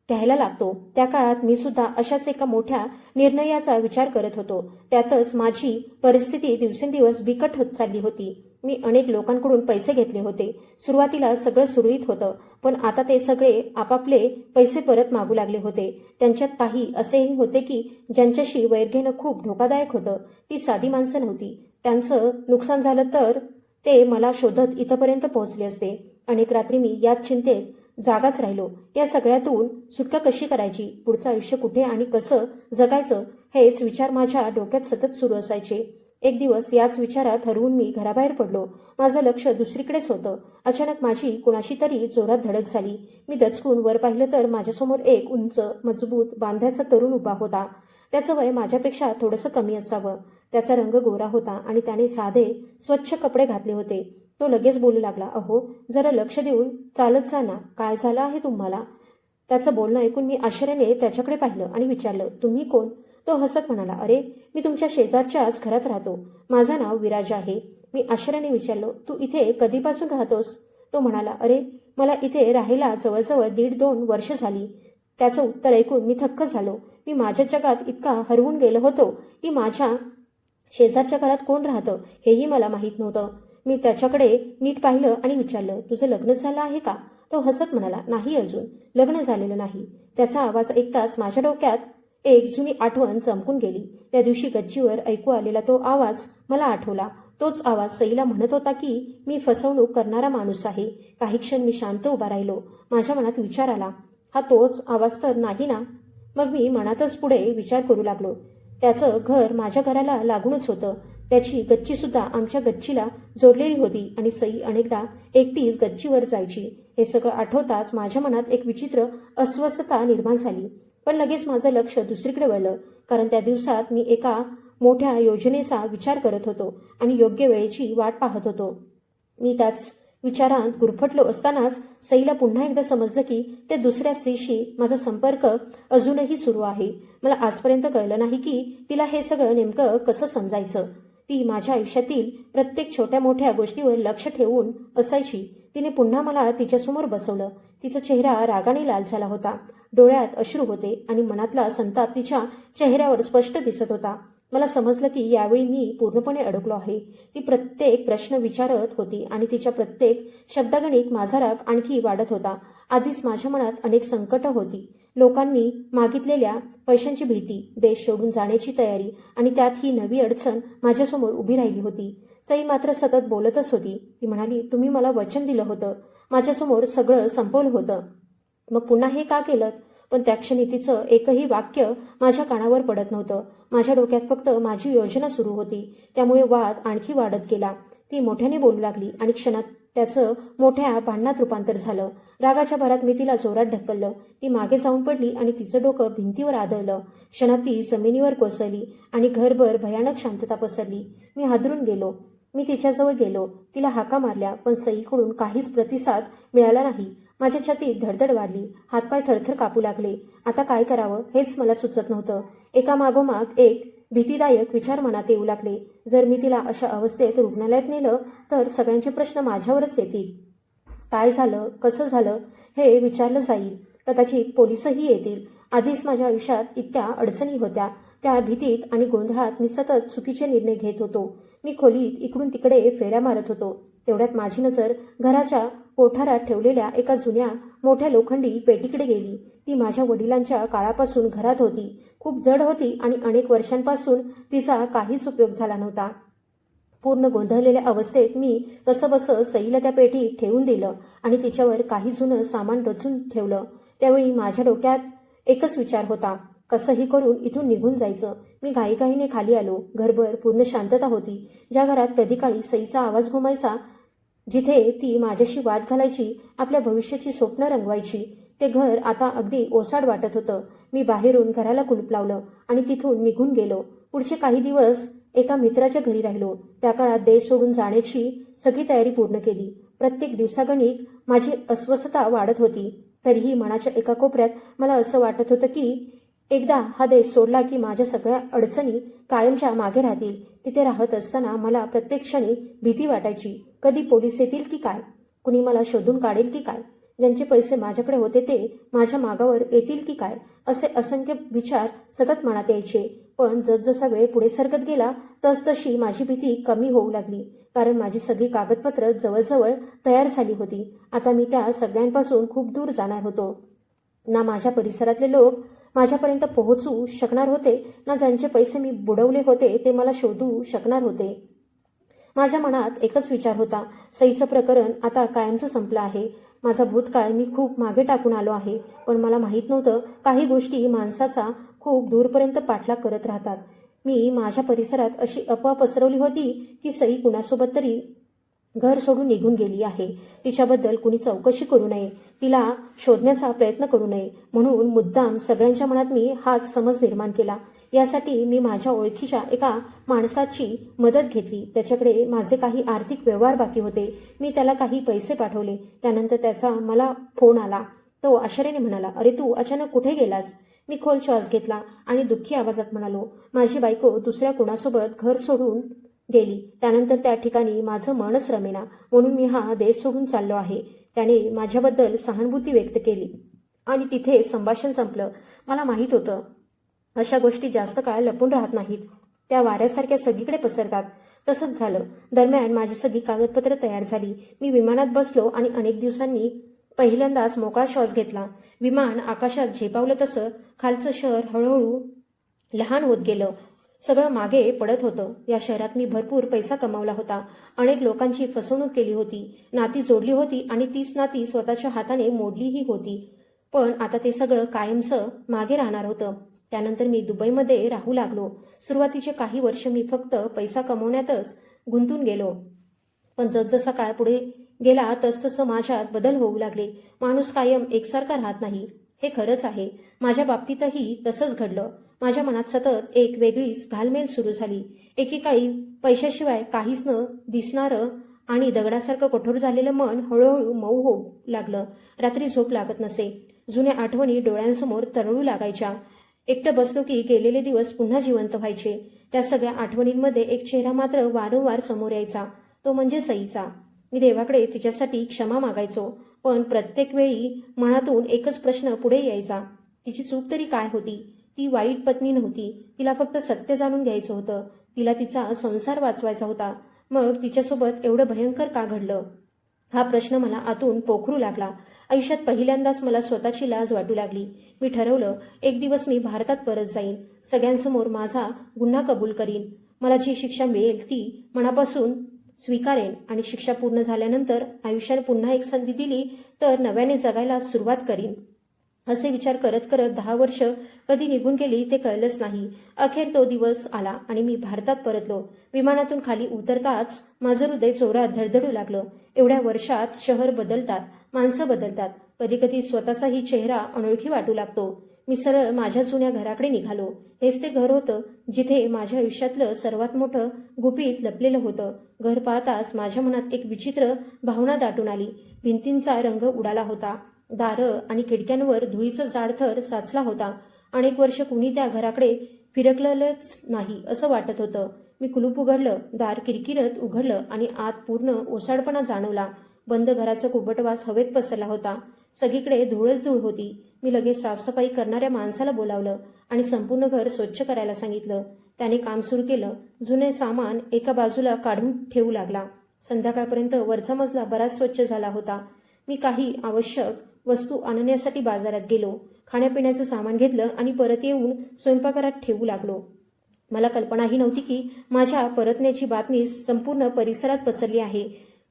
घ्यायला लागतो. त्या काळात मी सुद्धा अशाच एका मोठ्या निर्णयाचा विचार करत होतो. त्यातच माझी परिस्थिती दिवसेंदिवस बिकट होत चालली होती. मी अनेक लोकांकडून पैसे घेतले होते. सुरुवातीला सगळं सुरळीत होतं, पण आता ते सगळे आपापले पैसे परत मागू लागले होते. त्यांच्यात काही असेही होते की ज्यांच्याशी वैर घेणं खूप धोकादायक होतं. ती साधी माणसं नव्हती. त्यांचं नुकसान झालं तर ते मला शोधत इथपर्यंत पोहोचले असते. अनेक रात्री मी याच चिंतेत जागाच राहिलो. या सगळ्यातून सुटका कशी करायची, पुढचं आयुष्य कुठे आणि कसं जगायचं, हेच विचार माझ्या डोक्यात सतत सुरू असायचे. एक दिवस याच विचारात हरवून मी घराबाहेर पडलो. माझं लक्ष दुसरीकडेच होतं. अचानक माझी कुणाशी तरी जोरात धडक झाली. मी दचकून वर पाहिलं तर माझ्यासमोर एक उंच, मजबूत, बांध्याचा तरुण उभा होता. त्याचं वय माझ्यापेक्षा थोडंसं कमी असावं. त्याचा रंग गोरा होता आणि त्याने साधे, स्वच्छ कपडे घातले होते. तो लगेच बोलू लागला, "अहो, जरा लक्ष देऊन चालत जा ना. काय झालं आहे तुम्हाला?" त्याचं बोलणं ऐकून मी आश्चर्याने त्याच्याकडे पाहिलं आणि विचारलं, "तुम्ही कोण?" तो हसत म्हणाला, "अरे, मी तुमच्या शेजारच्याच घरात राहतो. माझं नाव विराज आहे." मी आश्चर्याने विचारलं, "तू इथे कधीपासून राहतोस?" तो म्हणाला, "अरे, मला इथे राहायला जवळजवळ 1.5-2 वर्ष झाली." त्याचं उत्तर ऐकून मी थक्क झालो. मी माझ्या जगात इतका हरवून गेलो होतो की माझ्या शेजारच्या घरात कोण राहतं हेही मला माहीत नव्हतं. मी त्याच्याकडे नीट पाहिलं आणि विचारलं, "तुझं लग्न झालं आहे का?" तो हसत म्हणाला, "नाही, अजून लग्न झालेलं नाही." त्याचा आवाज ऐकताच माझ्या डोक्यात एक जुनी आठवण चमकून गेली. त्या दिवशी गच्चीवर ऐकू आलेला तो आवाज मला आठवला. तोच आवाज सईला म्हणत होता की मी फसवणूक करणारा माणूस आहे. काही क्षण मी शांत उभा राहिलो. माझ्या मनात विचार आला, हा तोच आवाज तर नाही ना? मग मी मनातच पुढे विचार करू लागलो. त्याचं घर माझ्या घराला लागूनच होतं. त्याची गच्ची सुद्धा आमच्या गच्चीला जोडलेली होती आणि सई अनेकदा एकटीच गच्चीवर जायची. हे सगळं आठवताच माझ्या मनात एक विचित्र अस्वस्थता निर्माण झाली. पण लगेच माझं लक्ष दुसरीकडे वळलं, कारण त्या दिवसात मी एका मोठ्या योजनेचा विचार करत होतो आणि योग्य वेळेची वाट पाहत होतो. मी त्याच विचारात गुरफटलो असतानाच सईला पुन्हा एकदा समजलं की ते दुसऱ्या स्त्रीशी माझा संपर्क अजूनही सुरू आहे. मला आजपर्यंत कळलं नाही की तिला हे सगळं नेमकं कसं समजायचं. ती माझ्या आयुष्यातील प्रत्येक छोट्या मोठ्या गोष्टीवर लक्ष ठेवून असायची. तिने पुन्हा मला तिच्यासमोर बसवलं. तिचा चेहरा रागाने लाल झाला होता. डोळ्यात अश्रू होते आणि मनातला संताप तिच्या चेहऱ्यावर स्पष्ट दिसत होता. मला समजलं की यावेळी मी पूर्णपणे अडकलो आहे. ती प्रत्येक प्रश्न विचारत होती आणि तिच्या प्रत्येक शब्दागणिक माझा राग आणखी वाढत होता. आधीच माझ्या मनात अनेक संकटं होती. लोकांनी मागितलेल्या पैशांची भीती, देश सोडून जाण्याची तयारी आणि त्यात ही नवी अडचण माझ्यासमोर उभी राहिली होती. सई मात्र सतत बोलतच होती. ती म्हणाली, "तुम्ही मला वचन दिलं होतं. माझ्यासमोर सगळं संपवलं होतं. मग पुन्हा हे का केलं?" पण त्या क्षणी तिचं एकही वाक्य माझ्या कानावर पडत नव्हतं. माझ्या डोक्यात फक्त माझी योजना सुरू होती. त्यामुळे वाद आणखी वाढत गेला. ती मोठ्याने बोलू लागली आणि क्षणात त्याचं मोठ्या भांडणात रूपांतर झालं. रागाच्या भरात मी तिला जोरात ढकललं. ती मागे जाऊन पडली आणि तिचं डोकं भिंतीवर आदळलं. क्षणात ती जमिनीवर कोसळली आणि घरभर भयानक शांतता पसरली. मी हादरून गेलो. मी तिच्याजवळ गेलो. तिला हाका मारल्या, पण सईकडून काहीच प्रतिसाद मिळाला नाही. माझ्या छातीत धडधड वाढली. हातपाय थरथर कापू लागले. आता काय करावं हेच मला सुचत नव्हतं. एकामागोमाग एक भीतीदायक विचार मनात येऊ लागले. जर मी तिला अशा अवस्थेत रुग्णालयात नेलं तर सगळ्यांचे प्रश्न माझ्यावरच येतील. काय झालं, कसं झालं हे विचारलं जाईल. कदाचित पोलिसही येतील. आधीच माझ्या आयुष्यात इतक्या अडचणी होत्या. त्या भीतीत आणि गोंधळात मी सतत चुकीचे निर्णय घेत होतो. मी खोलीत इकडून तिकडे फेऱ्या मारत होतो. तेवढ्यात माझी नजर घराच्या कोठारात ठेवलेल्या एका जुन्या मोठ्या लोखंडी पेटीकडे गेली. ती माझ्या वडिलांच्या काळापासून घरात होती. खूप जड होती आणि अनेक वर्षांपासून तिचा काहीच उपयोग झाला नव्हता. पूर्ण गोंधळलेल्या अवस्थेत मी कसंबसं सईला त्या पेटीत ठेवून दिलं आणि तिच्यावर काही जुनं सामान रचून ठेवलं. त्यावेळी माझ्या डोक्यात एकच विचार होता, कसंही करून इथून निघून जायचं. मी घाईघाईने खाली आलो. घरभर पूर्ण शांतता होती. ज्या घरात कधी काळी सईचा आवाज घुमायचा, जिथे ती माझ्याशी वाद घालायची, आपल्या भविष्याची स्वप्न रंगवायची, ते घर आता अगदी ओसाड वाटत होतं. मी बाहेरून घराला कुलूप लावलं आणि तिथून निघून गेलो. पुढचे काही दिवस एका मित्राच्या घरी राहिलो. त्या काळात देश सोडून जाण्याची सगळी तयारी पूर्ण केली. प्रत्येक दिवसागणिक माझी अस्वस्थता वाढत होती. तरीही मनाच्या एका कोपऱ्यात मला असं वाटत होतं की एकदा हा देश सोडला की माझ्या सगळ्या अडचणी कायमच्या मागे राहतील. तिथे राहत असताना मला प्रत्येक क्षणी भीती वाटायची. कधी पोलीस येतील की काय? कुणी मला शोधून काढेल की काय? ज्यांचे पैसे माझ्याकडे होते ते माझ्या मागावर येतील की काय? असे असंख्य विचार सतत मनात यायचे. पण जसजसा वेळ पुढे सरकत गेला तसतशी माझी भीती कमी होऊ लागली, कारण माझी सगळी कागदपत्र जवळजवळ तयार झाली होती. आता मी त्या सगळ्यांपासून खूप दूर जाणार होतो. ना माझ्या परिसरातले लोक माझ्यापर्यंत पोहोचू शकणार होते, ना ज्यांचे पैसे मी बुडवले होते ते मला शोधू शकणार होते. माझ्या मनात एकच विचार होता, सईचं प्रकरण आता कायमचं संपलं आहे. माझा भूतकाळ मी खूप मागे टाकून आलो आहे. पण मला माहीत नव्हतं काही गोष्टी माणसाचा खूप दूरपर्यंत पाठलाग करत राहतात. मी माझ्या परिसरात अशी अफवा पसरवली होती की सई कुणासोबत तरी घर सोडून निघून गेली आहे. तिच्याबद्दल कुणी चौकशी करू नये, तिला शोधण्याचा प्रयत्न करू नये म्हणून मुद्दाम सगळ्यांच्या मनात मी हाच समज निर्माण केला. यासाठी मी माझ्या ओळखीच्या एका माणसाची मदत घेतली. त्याच्याकडे माझे काही आर्थिक व्यवहार बाकी होते. मी त्याला काही पैसे पाठवले. त्यानंतर त्याचा मला फोन आला. तो आश्चर्याने म्हणाला, अरे तू अचानक कुठे गेलास? मी खोल श्वास घेतला आणि दुःखी आवाजात म्हणालो, माझी बायको दुसऱ्या कुणासोबत घर सोडून गेली. त्यानंतर त्या ठिकाणी माझं मनच रमेना म्हणून मी हा देश सोडून चाललो आहे. त्याने माझ्याबद्दल सहानुभूती व्यक्त केली आणि तिथे संभाषण संपलं. मला माहीत होतं अशा गोष्टी जास्त काळ लपून राहत नाहीत, त्या वाऱ्यासारख्या सगळीकडे पसरतात. तसंच झालं. दरम्यान माझी सगळी कागदपत्र तयार झाली. मी विमानात बसलो आणि अनेक दिवसांनी पहिल्यांदाच मोकळा श्वास घेतला. विमान आकाशात झेपावलं तसं खालचं शहर हळूहळू लहान होत गेलं. सगळं मागे पडत होतं. या शहरात मी भरपूर पैसा कमावला होता. अनेक लोकांची फसवणूक केली होती, नाती जोडली होती आणि तीच नाती स्वतःच्या हाताने मोडलीही होती. पण आता ते सगळं कायमचं मागे राहणार होतं. त्यानंतर मी दुबईमध्ये राहू लागलो. सुरुवातीचे काही वर्ष मी फक्त पैसा कमवण्यातच गुंतून गेलो. पण जसजसा काळ पुढे गेला तसतसं माझ्यात बदल होऊ लागले. माणूस कायम एकसारखा राहत नाही, हे खरंच आहे. माझ्या बाबतीतही तसंच घडलं. माझ्या मनात सतत एक वेगळीच घालमेल सुरू झाली. एकेकाळी पैशाशिवाय काहीच न दिसणारं आणि दगडासारखं कठोर झालेलं मन हळूहळू मऊ होऊ लागलं. रात्री झोप लागत नसे. जुन्या आठवणी डोळ्यांसमोर तरळू लागायच्या. एकटं बसलो की गेलेले दिवस पुन्हा जिवंत व्हायचे. त्या सगळ्या आठवणींमध्ये एक चेहरा मात्र वारंवार समोर यायचा, तो म्हणजे सईचा. मी देवाकडे तिच्यासाठी क्षमा मागायचो, पण प्रत्येक वेळी मनातून एकच प्रश्न पुढे यायचा, तिची चूक तरी काय होती? ती वाईट पत्नी नव्हती. तिला फक्त सत्य जाणून घ्यायचं होतं. तिला तिचा संसार वाचवायचा होता. मग तिच्यासोबत एवढं भयंकर का घडलं? हा प्रश्न मला आतून पोखरू लागला. आयुष्यात पहिल्यांदाच मला स्वतःची लाज वाटू लागली. मी ठरवलं, एक दिवस मी भारतात परत जाईन. सगळ्यांसमोर माझा गुन्हा कबूल करीन. मला जी शिक्षा मिळेल ती मनापासून स्वीकारेन आणि शिक्षा पूर्ण झाल्यानंतर आयुष्याने पुन्हा एक संधी दिली तर नव्याने जगायला सुरुवात करीन. असे विचार करत करत 10 वर्ष कधी निघून गेली ते कळलंच नाही. अखेर तो दिवस आला आणि मी भारतात परतलो. विमानातून खाली उतरताच माझं हृदय जोरात धडधडू लागलं. एवढ्या वर्षात शहर बदलतात, माणसं बदलतात. कधीकधी स्वतःचाही चेहरा अनोळखी वाटू लागतो. मी सरळ माझ्या जुन्या घराकडे निघालो. हेच ते घर होतं जिथे माझ्या आयुष्यातलं सर्वात मोठं गुपित लपलेलं होतं. घर पाहताच माझ्या मनात एक विचित्र भावना दाटून आली. भिंतींचा रंग उडाला होता. दारं आणि खिडक्यांवर धुळीचा जाड थर साचला होता. अनेक वर्ष कुणी त्या घराकडे फिरकलंच नाही असं वाटत होतं. मी कुलूप उघडलं, दार किरकिरत उघडलं आणि आत पूर्ण ओसाडपणा जाणवला. बंद घराचा कुबट वास हवेत पसरला होता. सगळीकडे धूळच धूळ होती. मी लगेच साफसफाई करणाऱ्या माणसाला बोलावलं आणि संपूर्ण घर स्वच्छ करायला सांगितलं. त्याने काम सुरू केलं. जुने सामान एका बाजूला काढून ठेवू लागला. संध्याकाळपर्यंत वरचा मजला बराच स्वच्छ झाला होता. मी काही आवश्यक वस्तू आणण्यासाठी बाजारात गेलो. खाण्यापिण्याचं सामान घेतलं आणि परत येऊन स्वयंपाकघरात ठेवू लागलो. मला कल्पनाही नव्हती की माझ्या परतण्याची बातमी संपूर्ण परिसरात पसरली आहे.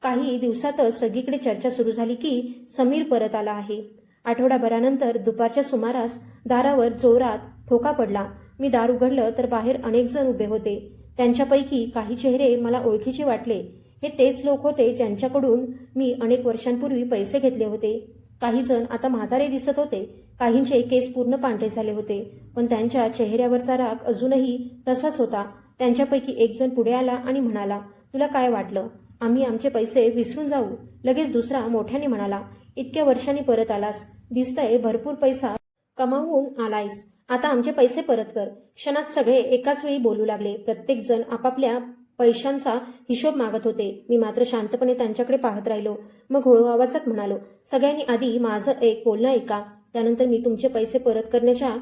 काही दिवसातच सगळीकडे चर्चा सुरू झाली की समीर परत आला आहे. आठवडाभरानंतर दुपारच्या सुमारास दारावर जोरात ठोका पडला. मी दार उघडलं तर बाहेर अनेक जण उभे होते. त्यांच्यापैकी काही चेहरे मला ओळखीचे वाटले. हे तेच लोक होते ज्यांच्याकडून मी अनेक वर्षांपूर्वी पैसे घेतले होते. काही जण आता म्हातारे दिसत होते. काहींचे केस पूर्ण पांढरे झाले होते, पण त्यांच्या चेहऱ्यावरचा राग अजूनही तसाच होता. त्यांच्यापैकी एक जण पुढे आला आणि म्हणाला, तुला काय वाटलं आम्ही आमचे पैसे विसरून जाऊ? लगेच दुसरा मोठ्याने म्हणाला, इतक्या वर्षांनी परत आलास, दिसतंय भरपूर पैसा कमावून आलायस. आता आमचे पैसे परत कर. क्षणात सगळे एकाच वेळी बोलू लागले. प्रत्येक जण आपापल्या पैशांचा हिशोब मागत होते. मी मात्र शांतपणे त्यांच्याकडे पाहत राहिलो. मग हळू आवाजात म्हणालो, सगळ्यांनी आधी माझं एक बोलणं ऐका. त्यानंतर मी तुमचे पैसे परत करण्याच्या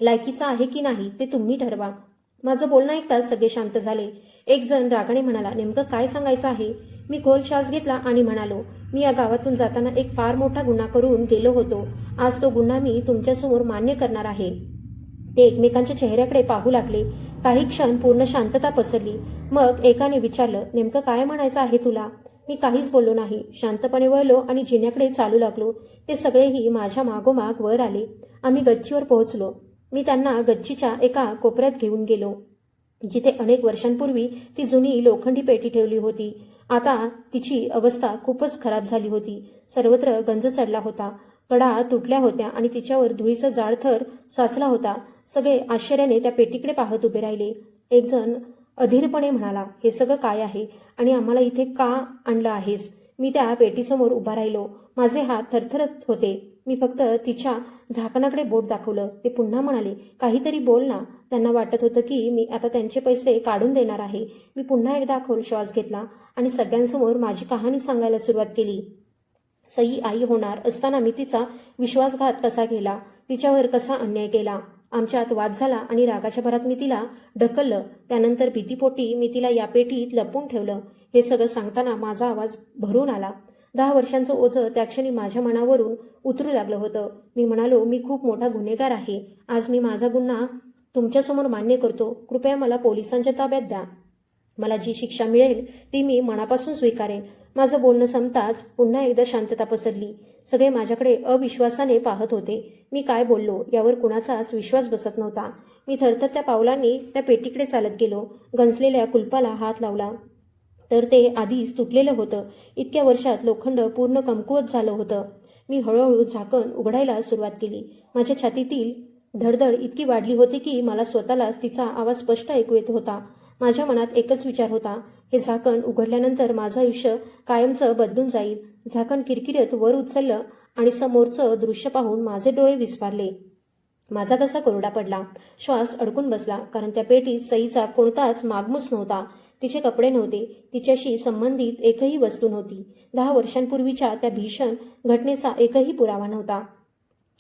लायकीचा आहे की नाही ते तुम्ही ठरवा. माझं बोलणं ऐकताच सगळे शांत झाले. एक जण रागाने म्हणाला, नेमकं काय सांगायचं आहे? मी खोल श्वास घेतला आणि म्हणालो, मी या गावातून जाताना एक फार मोठा गुन्हा करून गेलो होतो. आज तो गुन्हा मी तुमच्यासमोर मान्य करणार आहे. ते एकमेकांच्या चेहऱ्याकडे पाहू लागले. काही क्षण पूर्ण शांतता पसरली. मग एकाने विचारलं, नेमकं काय म्हणायचं आहे तुला? मी काहीच बोललो नाही. शांतपणे वळलो आणि जिन्याकडे चालू लागलो. ते सगळेही माझ्या मागोमाग वर आले. आम्ही गच्चीवर पोहोचलो. मी त्यांना गच्चीच्या एका कोपऱ्यात घेऊन गेलो. जिथे अनेक वर्षांपूर्वी ती जुनी लोखंडी पेटी ठेवली होती. आता तिची अवस्था खूपच खराब झाली होती. सर्वत्र गंज चढला होता. कडा तुटल्या होत्या आणि तिच्यावर धुळीचा जाड थर साचला होता. सगळे आश्चर्याने त्या पेटीकडे पाहत उभे राहिले. एक जण अधीरपणे म्हणाला, हे सगळं काय आहे आणि आम्हाला इथे का आणलं आहेस? मी त्या पेटीसमोर उभा राहिलो. माझे हात थरथरत होते. मी फक्त तिच्या झाकणाकडे बोट दाखवलं. ते पुन्हा म्हणाले, काहीतरी बोल ना. त्यांना वाटत होतं की मी आता त्यांचे पैसे काढून देणार आहे. मी पुन्हा एकदा खोल श्वास घेतला आणि सगळ्यांसमोर माझी कहाणी सांगायला सुरुवात केली. सई आई होणार असताना मी तिचा विश्वासघात कसा केला, तिच्यावर कसा अन्याय केला. आमच्यात वाद झाला आणि रागाच्या भरात मी तिला ढकललं. त्यानंतर भीतीपोटी मी तिला या पेटीत लपवून ठेवलं. हे सगळं सांगताना माझा आवाज भरून आला. 10 वर्षांचं ओझं त्या क्षणी माझ्या मनावरून उतरू लागलं होतं. मी म्हणालो, मी खूप मोठा गुन्हेगार आहे. आज मी माझा गुन्हा तुमच्यासमोर मान्य करतो. कृपया मला पोलिसांच्या ताब्यात द्या. मला जी शिक्षा मिळेल ती मी मनापासून स्वीकारेन. माझं बोलणं संपताच पुन्हा एकदा शांतता पसरली. सगळे माझ्याकडे अविश्वासाने पाहत होते. मी काय बोललो यावर कुणाचाच विश्वास बसत नव्हता. मी थरथरत्या पावलांनी त्या पेटीकडे चालत गेलो. गंजलेल्या कुलपाला हात लावला तर ते आधीच तुटलेलं होतं. इतक्या वर्षात लोखंड पूर्ण कमकुवत झालं होतं. मी हळूहळू झाकण उघडायला सुरुवात केली. माझ्या छातीतील धडधड इतकी वाढली होती की मला स्वतःलाच तिचा आवाज स्पष्ट ऐकू येत होता. माझ्या मनात एकच विचार होता, हे झाकण उघडल्यानंतर माझं आयुष्य कायमचं बदलून जाईल. झाकण किरकिरत वर उचललं आणि समोरचं दृश्य पाहून माझे डोळे विस्फारले. माझा कसा कोरडा पडला. श्वास अडकून बसला. कारण त्या पेटीत सईचा कोणताच मागमूस नव्हता. तिचे कपडे नव्हते. तिच्याशी संबंधित एकही वस्तू नव्हती. 10 वर्षांपूर्वीच्या त्या भीषण घटनेचा एकही पुरावा नव्हता.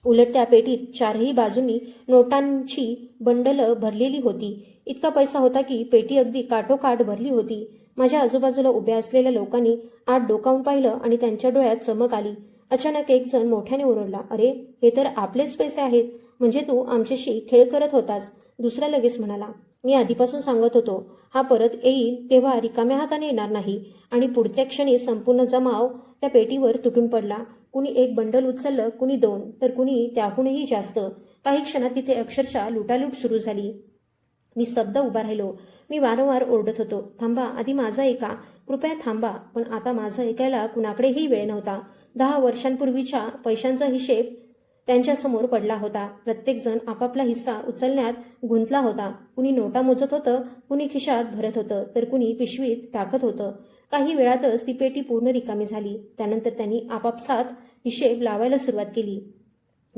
उलट त्या पेटीत 4ही बाजूंनी नोटांची बंडलं भरलेली होती. इतका पैसा होता की पेटी अगदी काठोकाठ भरली होती. माझ्या आजूबाजूला उभ्या असलेल्या लोकांनी आत डोकावून पाहिलं आणि त्यांच्या डोळ्यात चमक आली. अचानक एक जण मोठ्याने ओरडला, अरे, हे तर आपलेच पैसे आहेत. म्हणजे तू आमच्याशी खेळ करत होतास. दुसरा लगेच म्हणाला, मी आधीपासून सांगत होतो, हा परत येईल तेव्हा रिकाम्या हाताने येणार नाही. आणि पुढच्या क्षणी संपूर्ण जमाव त्या पेटीवर तुटून पडला. कुणी एक बंडल उचललं, कुणी 2, तर कुणी त्याहूनही जास्त. काही क्षणात तिथे अक्षरशः लुटालूट सुरू झाली. मी स्तब्ध उभा राहिलो. मी वारंवार ओरडत होतो, थांबा, आधी माझं ऐका, कृपया थांबा. पण आता माझं ऐकायला कुणाकडेही वेळ नव्हता. 10 वर्षांपूर्वीच्या पैशांचा हिशेब त्यांच्यासमोर पडला होता. प्रत्येकजण आपापला हिस्सा उचलण्यात गुंतला होता. कुणी नोटा मोजत होतं, कुणी खिशात भरत होतं, तर कुणी पिशवीत टाकत होतं. काही वेळातच ती पेटी पूर्ण रिकामी झाली. त्यानंतर त्यांनी आपापसात हिशेब लावायला सुरुवात केली.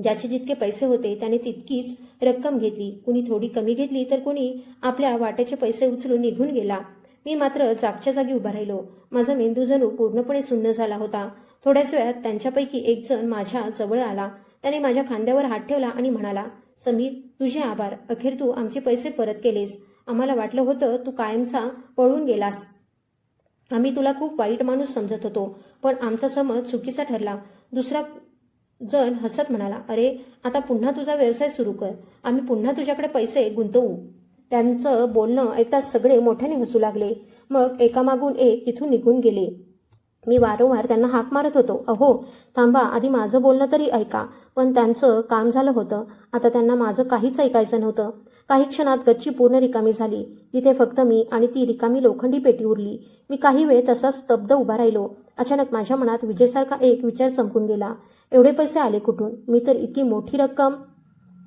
ज्याचे जितके पैसे होते त्याने तितकीच रक्कम घेतली. कुणी थोडी कमी घेतली तर कुणी आपल्या वाट्याचे पैसे उचलून निघून गेला. मी मात्र जागच्या जागी उभा राहिलो. माझा मेंदू जणू पूर्णपणे सुन्न झाला होता. थोड्याच वेळात त्यांच्यापैकी एक जण माझ्या जवळ आला. त्याने माझ्या खांद्यावर हात ठेवला आणि म्हणाला, समीर, तुझे आभार. अखेर तू आमचे पैसे परत केलेस. आम्हाला वाटलं होतं तू कायमचा पळून गेलास. आम्ही तुला खूप वाईट माणूस समजत होतो. पण आमचा समज चुकीचा ठरला. दुसरा जण हसत म्हणाला, अरे, आता पुन्हा तुझा व्यवसाय सुरू कर. आम्ही पुन्हा तुझ्याकडे पैसे गुंतवू. त्यांचं बोलणं ऐकताच सगळे मोठ्याने हसू लागले. मग एकामागून एक तिथून निघून गेले. मी वारंवार त्यांना हाक मारत होतो, अहो, थांबा, आधी माझं बोलणं तरी ऐका. पण त्यांचं काम झालं होतं. आता त्यांना माझं काहीच ऐकायचं नव्हतं. काही क्षणात गच्ची पूर्ण रिकामी झाली. तिथे फक्त मी आणि ती रिकामी लोखंडी पेटी उरली. मी काही वेळ तसाच स्तब्ध उभा राहिलो. अचानक माझ्या मनात विजयसारखा एक विचार चमकून गेला. एवढे पैसे आले कुठून? मी तर इतकी मोठी रक्कम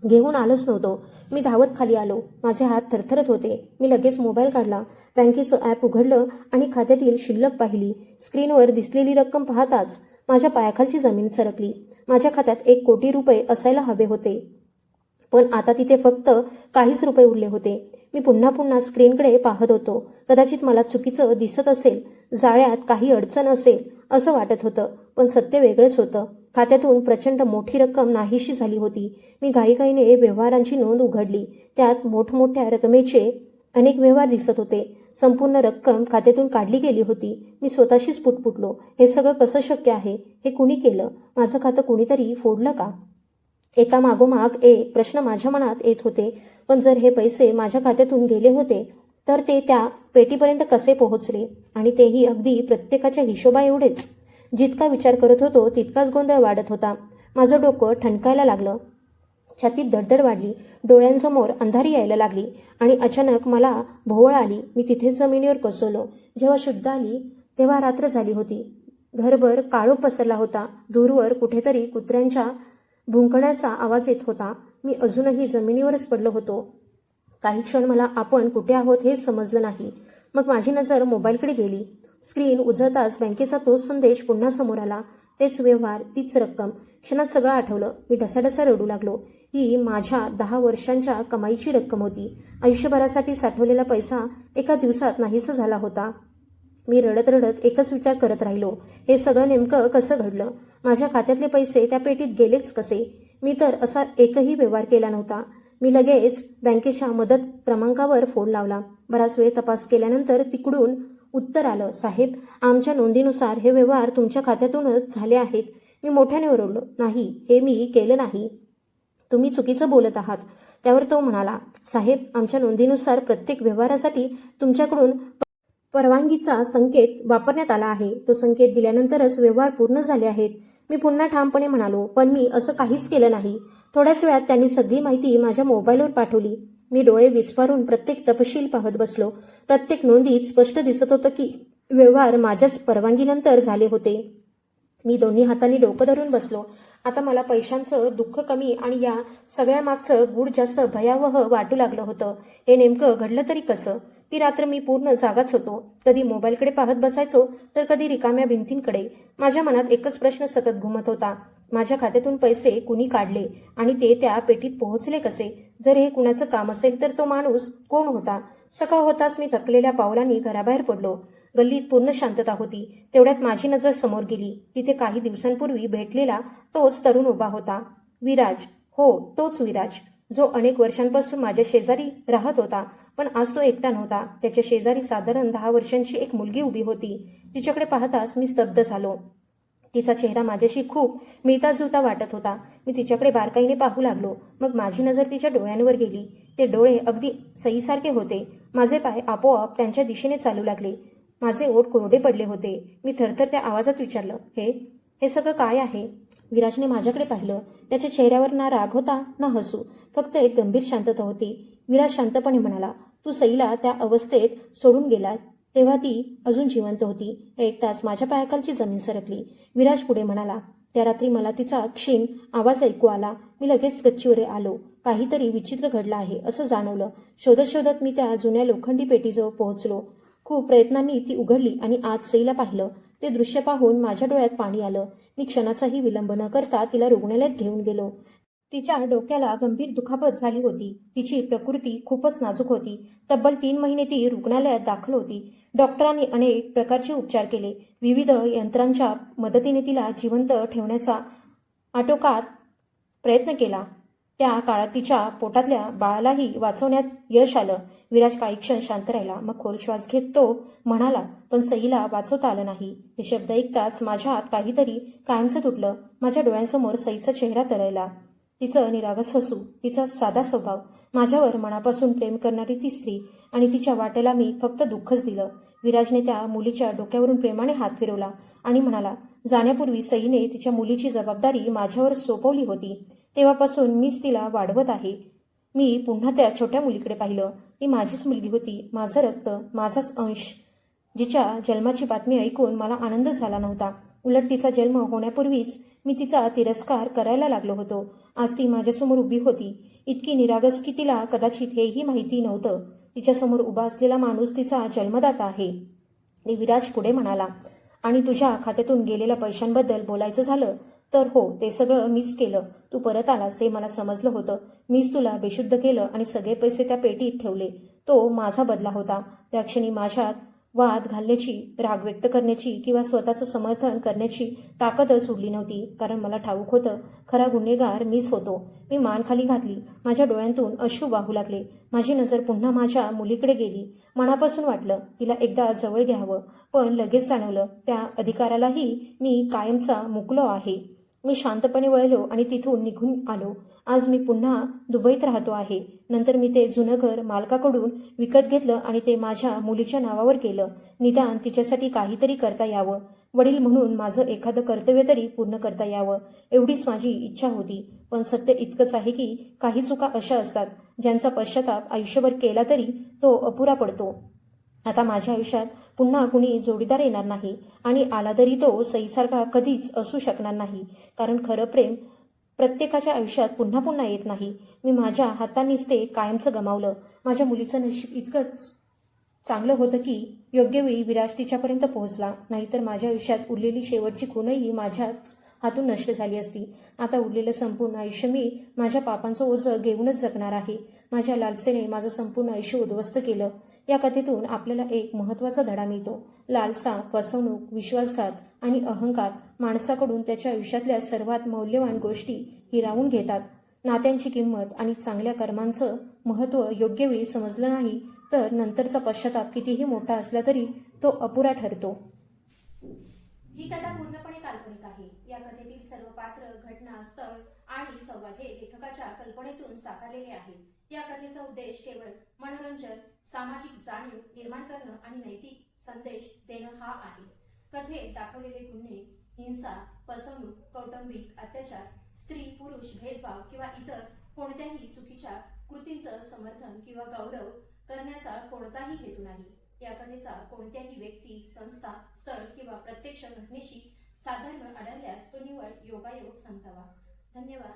घेऊन आलोच नव्हतो. मी धावत खाली आलो. माझे हात थरथरत होते. मी लगेच मोबाईल काढला, बँकेचं ॲप उघडलं आणि खात्यातील शिल्लक पाहिली. स्क्रीनवर दिसलेली रक्कम पाहताच माझ्या पायाखालची जमीन सरकली. माझ्या खात्यात 1 कोटी रुपये असायला हवे होते. पण आता तिथे फक्त काहीच रुपये उरले होते. मी पुन्हा स्क्रीनकडे पाहत होतो. कदाचित मला चुकीचं दिसत असेल, जाळ्यात काही अडचण असेल असं वाटत होतं. पण सत्य वेगळंच होतं. खात्यातून प्रचंड मोठी रक्कम नाहीशी झाली होती. मी घाईघाईने व्यवहारांची नोंद उघडली. त्यात मोठमोठ्या रकमेचे अनेक व्यवहार दिसत होते. संपूर्ण रक्कम खात्यातून काढली गेली होती. मी स्वतःशीच पुटपुटलो, हे सगळं कसं शक्य आहे? हे कुणी केलं? माझं खातं कुणीतरी फोडलं का? एका मागोमाग एक प्रश्न माझ्या मनात येत होते. पण जर हे पैसे माझ्या खात्यातून गेले होते तर ते त्या पेटीपर्यंत कसे पोहोचले? आणि तेही अगदी प्रत्येकाच्या हिशोबा एवढेच. जितका विचार करत होतो तितकाच गोंधळ वाढत होता. माझं डोकं ठणकायला लागलं. छातीत धडधड वाढली, डोळ्यांसमोर अंधारी यायला लागली आणि अचानक मला भोवळ आली. मी तिथेच जमिनीवर कोसळलो. जेव्हा शुद्ध आली तेव्हा रात्र झाली होती. घरभर काळोख पसरला होता. दूरवर कुठेतरी कुत्र्यांच्या भुंकण्याचा आवाज येत होता. मी अजूनही जमिनीवरच पडलो होतो. काही क्षण मला आपण कुठे आहोत हेच समजलं नाही. मग माझी नजर मोबाईलकडे गेली. स्क्रीन उजळताच बँकेचा तोच संदेश पुन्हा समोर आला. तेच व्यवहार, तीच रक्कम. क्षणात सगळं आठवलं. मी ढसाढसा रडू लागलो. ही माझ्या 10 वर्षांच्या कमाईची रक्कम होती. आयुष्यभरासाठी साठवलेला पैसा एका दिवसात नाहीसा झाला होता. मी रडत रडत एकच विचार करत राहिलो, हे सगळं नेमकं कसं घडलं? माझ्या खात्यातले पैसे त्या पेटीत गेलेच कसे? मी तर असा एकही व्यवहार केला नव्हता. मी लगेच बँकेच्या मदत क्रमांकावर फोन लावला. बराच वेळ तपास केल्यानंतर तिकडून उत्तर आलं, साहेब, आमच्या नोंदीनुसार हे व्यवहार तुमच्या खात्यातूनच झाले आहेत. मी मोठ्याने ओरडलो, नाही, हे मी केलं नाही. तुम्ही चुकीचं बोलत आहात. त्यावर तो म्हणाला, साहेब, आमच्या नोंदीनुसार प्रत्येक व्यवहारासाठी तुमच्याकडून परवानगीचा संकेत वापरण्यात आला आहे. तो संकेत दिल्यानंतरच व्यवहार पूर्ण झाले आहेत. मी पुन्हा ठामपणे म्हणालो, पण मी असं काहीच केलं नाही. थोड्याच वेळात त्यांनी सगळी माहिती माझ्या मोबाईलवर पाठवली. मी डोळे विस्फारून प्रत्येक तपशील पाहत बसलो. प्रत्येक नोंदीत स्पष्ट दिसत होतं की व्यवहार माझ्याच परवानगीनंतर झाले होते. मी दोन्ही हातांनी डोकं धरून बसलो. आता मला पैशांचं दुःख कमी आणि या सगळ्या मागचं गूढ जास्त भयावह वाटू लागलं होतं. हे नेमकं घडलं तरी कसं? ती रात्र मी पूर्ण जागाच होतो. कधी मोबाईलकडे पाहत बसायचो तर कधी रिकाम्या भिंतींकडे. माझ्या मनात एकच प्रश्न सतत घुमत होता, माझ्या खात्यातून पैसे कुणी काढले आणि ते त्या पेटीत पोहोचले कसे? जर हे कुणाचं काम असेल तर तो माणूस कोण होता? सकाळ होताच मी थकलेल्या पावलांनी घराबाहेर पडलो. गल्लीत पूर्ण शांतता होती. तेवढ्यात माझी नजर समोर गेली. तिथे काही दिवसांपूर्वी भेटलेला तोच तरुण उभा होता. विराज. हो, तोच विराज, जो अनेक वर्षांपासून माझ्या शेजारी राहत होता. पण आज तो एकटा नव्हता. त्याच्या शेजारी साधारण 10 वर्षांची एक मुलगी उभी होती. तिच्याकडे पाहताच मी स्तब्ध झालो. तिचा चेहरा माझ्याशी खूप मिळता जुळता वाटत होता. मी तिच्याकडे बारकाईने पाहू लागलो. मग माझी नजर तिच्या डोळ्यांवर गेली. ते डोळे अगदी सईसारखे होते. माझे पाय आपोआप त्यांच्या दिशेने चालू लागले. माझे ओठ कोरडे पडले होते. मी थरथरत्या आवाजात विचारलं, हे सगळं काय आहे? विराजने माझ्याकडे पाहिलं. त्याच्या चेहऱ्यावर ना राग होता ना हसू, फक्त एक गंभीर शांतता होती. विराज शांतपणे म्हणाला, तू सईला त्या अवस्थेत सोडून गेला तेव्हा ती अजून जिवंत होती. ऐकताच माझ्या पायाखालची जमीन सरकली. विराज पुढे म्हणाला, त्या रात्री मला तिचा क्षीण आवाज ऐकू आला. मी लगेच गच्चीवर आलो. काहीतरी विचित्र घडलं आहे असं जाणवलं. शोधत शोधत मी त्या जुन्या लोखंडी पेटीजवळ पोहोचलो. खूप प्रयत्नांनी ती उघडली आणि आत सईला पाहिलं. ते दृश्य पाहून माझ्या डोळ्यात पाणी आलं. मी क्षणाचाही विलंब न करता तिला रुग्णालयात घेऊन गेलो. तिच्या डोक्याला गंभीर दुखापत झाली होती. तिची प्रकृती खूपच नाजूक होती. तब्बल 3 महिने ती रुग्णालयात दाखल होती. डॉक्टरांनी अनेक प्रकारचे उपचार केले. विविध यंत्रांच्या मदतीने तिला जिवंत ठेवण्याचा आटोकाट प्रयत्न केला. त्या काळात तिच्या पोटातल्या बाळालाही वाचवण्यात यश आलं. विराज काही क्षण शांत राहिला. मग खोल श्वास घेत तो म्हणाला, पण सईला वाचवता आलं नाही. हे शब्द ऐकताच माझ्या हात काहीतरी कायमचं तुटलं. माझ्या डोळ्यांसमोर सईचा चेहरा तरळला. तिचं निरागस हसू, तिचा साधा स्वभाव, माझ्यावर मनापासून प्रेम करणारी ती स्त्री, आणि तिच्या वाटेला मी फक्त दुःखच दिलं. विराजने त्या मुलीच्या डोक्यावरून प्रेमाने हात फिरवला आणि म्हणाला, जाण्यापूर्वी सईने तिच्या मुलीची जबाबदारी माझ्यावर सोपवली होती. तेव्हापासून मीच तिला वाढवत आहे. मी पुन्हा त्या छोट्या मुलीकडे पाहिलं. ती माझीच मुलगी होती, माझं रक्त, माझाच अंश, जिच्या जन्माची बातमी ऐकून मला आनंद झाला नव्हता. उलट तिचा जन्म होण्यापूर्वीच मी तिचा तिरस्कार करायला लागलो होतो. आज ती माझ्यासमोर उभी होती, इतकी निरागस की तिला कदाचित हेही माहिती नव्हतं. तिच्यासमोर उभा असलेला माणूस तिचा जन्मदाता आहे. विराज पुढे म्हणाला, आणि तुझ्या खात्यातून गेलेल्या पैशांबद्दल बोलायचं झालं तर हो, ते सगळं मीच केलं. तू परत आलास हे मला समजलं होतं. मीच तुला बेशुद्ध केलं आणि सगळे पैसे त्या पेटीत ठेवले. तो माझा बदला होता. त्या क्षणी माझ्यात वाद घालण्याची, राग व्यक्त करण्याची किंवा स्वतःचं समर्थन करण्याची ताकदच उरली नव्हती. कारण मला ठाऊक होतं, खरा गुन्हेगार मीच होतो. मी मान खाली घातली. माझ्या डोळ्यांतून अश्रू वाहू लागले. माझी नजर पुन्हा माझ्या मुलीकडे गेली. मनापासून वाटलं तिला एकदा जवळ घ्यावं, पण लगेच जाणवलं त्या अधिकारालाही मी कायमचा मुकलो आहे. मी शांतपणे वळलो आणि तिथून निघून आलो. आज मी पुन्हा दुबईत राहतो आहे. नंतर मी ते जुनं घर मालकाकडून विकत घेतलं आणि ते माझ्या मुलीच्या नावावर केलं. निदान तिच्यासाठी काहीतरी करता यावं. वडील म्हणून माझं एखादं कर्तव्य तरी पूर्ण करता यावं एवढीच माझी इच्छा होती. पण सत्य इतकंच आहे की काही चुका अशा असतात ज्यांचा पश्चाताप आयुष्यभर केला तरी तो अपुरा पडतो. आता माझ्या आयुष्यात पुन्हा कुणी जोडीदार येणार नाही आणि आला तरी तो सईसारखा कधीच असू शकणार नाही. कारण खरं प्रेम प्रत्येकाच्या आयुष्यात पुन्हा पुन्हा येत नाही. मी माझ्या हातांनीच ते कायमचं गमावलं. माझ्या मुलीचं नशीब इतकंच चांगलं होतं की योग्य वेळी विराज तिच्यापर्यंत पोहोचला. नाहीतर माझ्या आयुष्यात उरलेली शेवटची खूणही माझ्याच हातून नष्ट झाली असती. आता उरलेलं संपूर्ण आयुष्य मी माझ्या पापांचं ओझं घेऊनच जगणार आहे. माझ्या लालसेने माझं संपूर्ण आयुष्य उद्ध्वस्त केलं. या कथेतून आपल्याला एक महत्त्वाचा धडा मिळतो. लालसा, फसवणूक, विश्वासघात आणि अहंकार माणसाकडून त्याच्या आयुष्यातल्या सर्वात मौल्यवान गोष्टी हिरावून घेतात. नात्यांची किंमत आणि चांगल्या कर्मांचं महत्त्व योग्य वेळी समजलं नाही तर नंतरचा पश्चाताप कितीही मोठा असला तरी तो अपुरा ठरतो. ही कथा पूर्णपणे काल्पनिक आहे. या कथेतील सर्व पात्र, घटना, स्थळ आणि संवाद हे लेखकाच्या कल्पनेतून साकारलेले आहेत. या कथेचा उद्देश केवळ मनोरंजन, सामाजिक जाणीव निर्माण करणं आणि नैतिक संदेश देणं हा आहे. कथेत दाखवलेले गुन्हे, हिंसा, फसवणूक, कौटुंबिक अत्याचार, स्त्री पुरुष भेदभाव किंवा इतर कोणत्याही चुकीच्या कृतींचं समर्थन किंवा गौरव करण्याचा कोणताही हेतू नाही. या कथेचा कोणत्याही व्यक्ती, संस्था, स्थळ किंवा प्रत्यक्ष घटनेशी साधर्म्य आढळल्यास तो निव्वळ योगायोग समजावा. धन्यवाद.